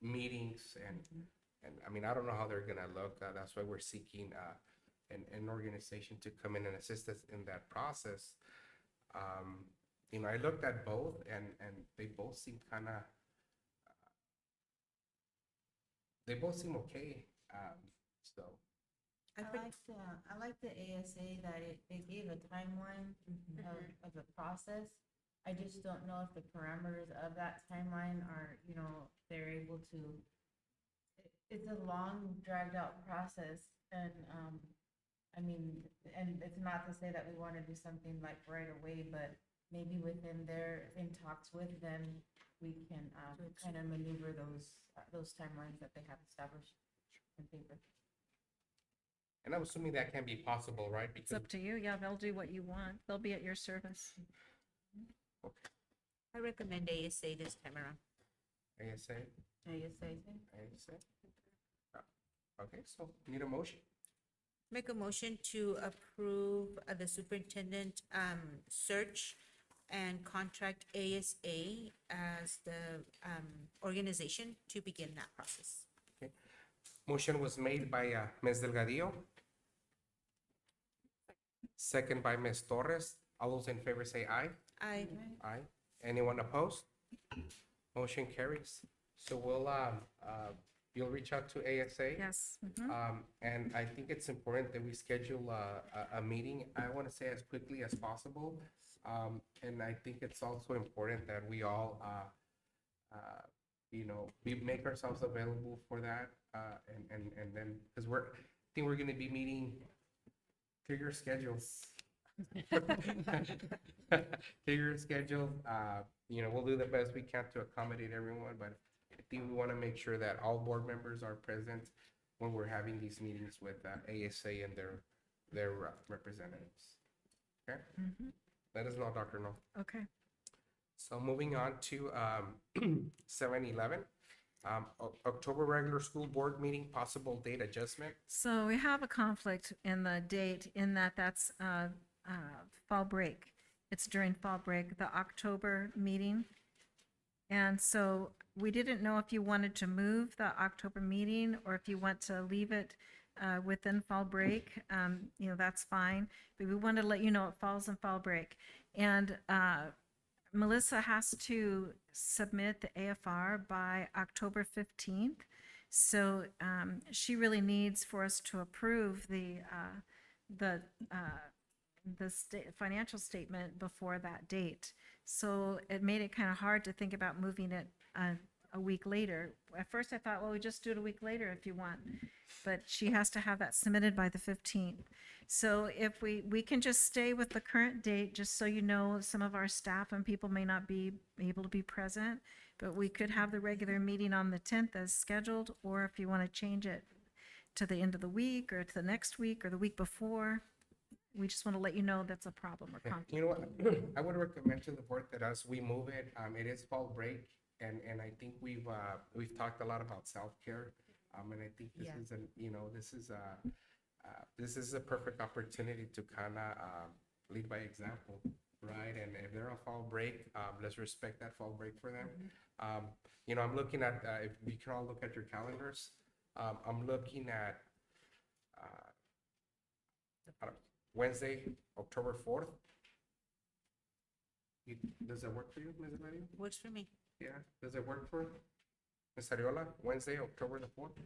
meetings and I mean, I don't know how they're gonna look. That's why we're seeking an organization to come in and assist us in that process. I looked at both and they both seem okay. So I like the ASA that it gave a timeline of the process. I just don't know if the parameters of that timeline are, they're able to, it's a long dragged out process and, I mean, and it's not to say that we want to do something like right away, but maybe in talks with them, we can kind of maneuver those timelines that they have established in paper. and I'm assuming that can be possible, right? It's up to you. Yeah, they'll do what you want. They'll be at your service. I recommend ASA this time around. ASA. ASA. Okay, so need a motion. Make a motion to approve the superintendent search and contract ASA as the organization to begin that process. Motion was made by Ms. Delgadillo. Second by Ms. Torres. All those in favor say aye. I Aye. Anyone opposed? Motion carries. So you'll reach out to ASA. Yes. And I think it's important that we schedule a meeting, I want to say as quickly as possible. And I think it's also important that we all, we make ourselves available for that. And then, because I think we're going to be meeting through your schedules. Through your schedule, we'll do the best we can to accommodate everyone, but I think we want to make sure that all board members are present when we're having these meetings with ASA and their representatives. Okay? Let us know, Dr. No. Okay. So moving on to 7-11, October regular school board meeting, possible date adjustment. So we have a conflict in the date in that's fall break. It's during fall break, the October meeting. And so we didn't know if you wanted to move the October meeting or if you want to leave it within fall break. That's fine. But we wanted to let you know it falls in fall break. And Melissa has to submit the AFR by October 15th. So she really needs for us to approve the financial statement before that date. So it made it kind of hard to think about moving it a week later. At first I thought, well, we just do it a week later if you want, but she has to have that submitted by the 15th. So if we can just stay with the current date, just so you know, some of our staff and people may not be able to be present, but we could have the regular meeting on the 10th as scheduled, or if you want to change it to the end of the week or to the next week or the week before. We just want to let you know that's a problem or conflict. You know what? I would recommend to the board that as we move it, it is fall break, and I think we've talked a lot about self-care, and I think this is a perfect opportunity to kind of lead by example, right? And if they're on fall break, let's respect that fall break for them. I'm looking at if we can all look at your calendars. I'm looking at Wednesday, October 4th. Does that work for you, Ms. Maria? works for me. Yeah, does it work for Ms. Ariola? Wednesday, October the 4th?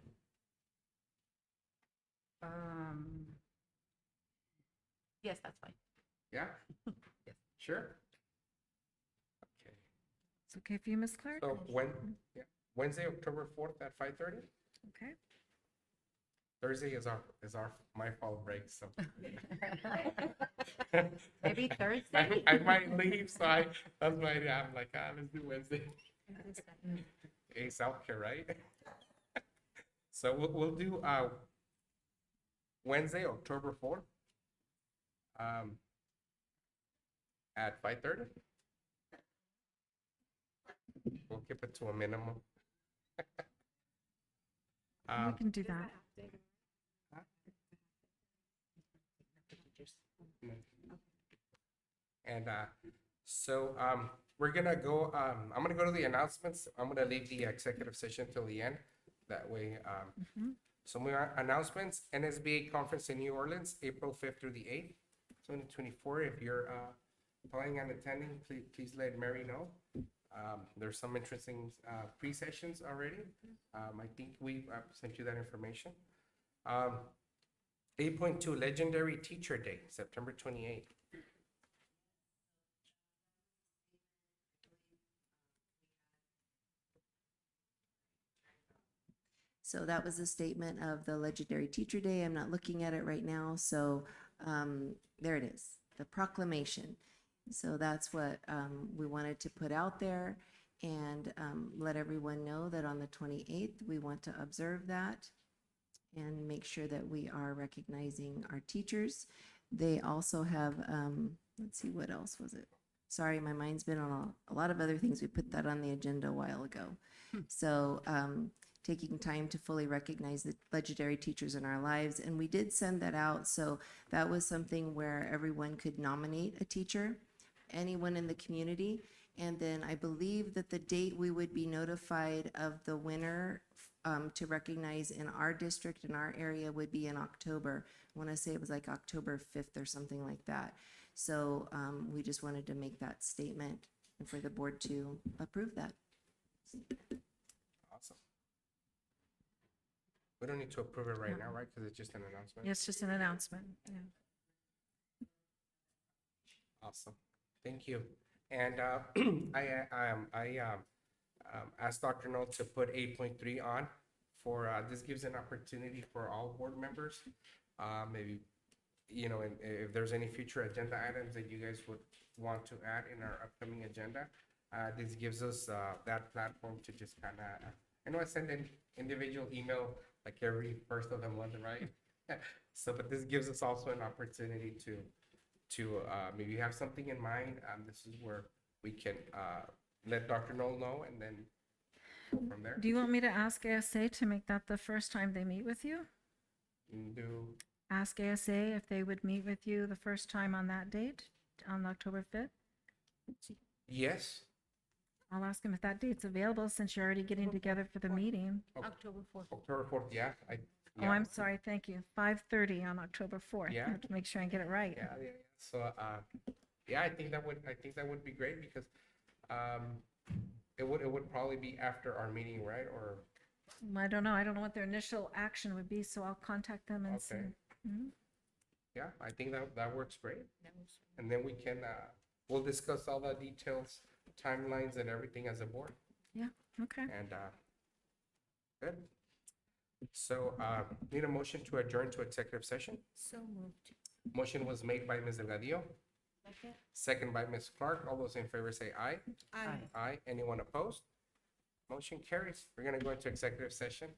Yes, that's fine. Yeah? Yes. Sure? Okay. It's okay for you, Ms. Clark? So Wednesday, October 4th at 5:30? Okay. Thursday is my fall break, so. Maybe Thursday? I might leave, so that's why I'm like, let's do Wednesday. Hey, self-care, right? So we'll do Wednesday, October 4th, at 5:30. We'll keep it to a minimum. We can do that. And we're gonna go, I'm gonna go to the announcements. I'm gonna leave the executive session till the end. That way, some announcements, NSBA conference in New Orleans, April 5th through the 8th, 2024. If you're planning on attending, please let Mary know. There's some interesting pre-sessions already. I think we sent you that information. 8.2 Legendary Teacher Day, September 28th. So that was a statement of the Legendary Teacher Day. I'm not looking at it right now, so there it is, the proclamation. So that's what we wanted to put out there and let everyone know that on the 28th, we want to observe that and make sure that we are recognizing our teachers. They also have, let's see, what else was it? Sorry, my mind's been on a lot of other things. We put that on the agenda a while ago. So taking time to fully recognize the legendary teachers in our lives. And we did send that out. So that was something where everyone could nominate a teacher, anyone in the community. And then I believe that the date we would be notified of the winner to recognize in our district, in our area, would be in October. I want to say it was like October 5th or something like that. So we just wanted to make that statement and for the board to approve that. Awesome. We don't need to approve it right now, right? Because it's just an announcement. It's just an announcement. Yeah. Awesome. Thank you. And I asked Dr. Null to put 8.3 on for, this gives an opportunity for all board members. Maybe, you know, if there's any future agenda items that you guys would want to add in our upcoming agenda, this gives us that platform to just kind of, I know I send an individual email like every first of the month, right? So, but this gives us also an opportunity to maybe have something in mind. This is where we can let Dr. Knoll know and then go from there. Do you want me to ask ASA to make that the first time they meet with you? Ask ASA if they would meet with you the first time on that date, on October 5th? Yes. I'll ask them if that date's available since you're already getting together for the meeting. October 4th. October 4th, yeah. Oh, Yeah. I'm sorry, thank you. 5:30 on October 4th. Yeah. I have to make sure I get it right. Yeah. So, yeah, I think that would be great because it would probably be after our meeting, right? Or I don't know. I don't know what their initial action would be, so I'll contact them and see. okay. Mhm. Yeah, I think that works great. And then we can we'll discuss all the details, timelines, and everything as a board. Yeah, okay. And good. So need a motion to adjourn to executive session. So moved. Motion was made by Ms. Delgadillo, second by Ms. Clark. All those in favor say aye. Aye. Aye. Anyone opposed? Motion carries. We're gonna go into executive session.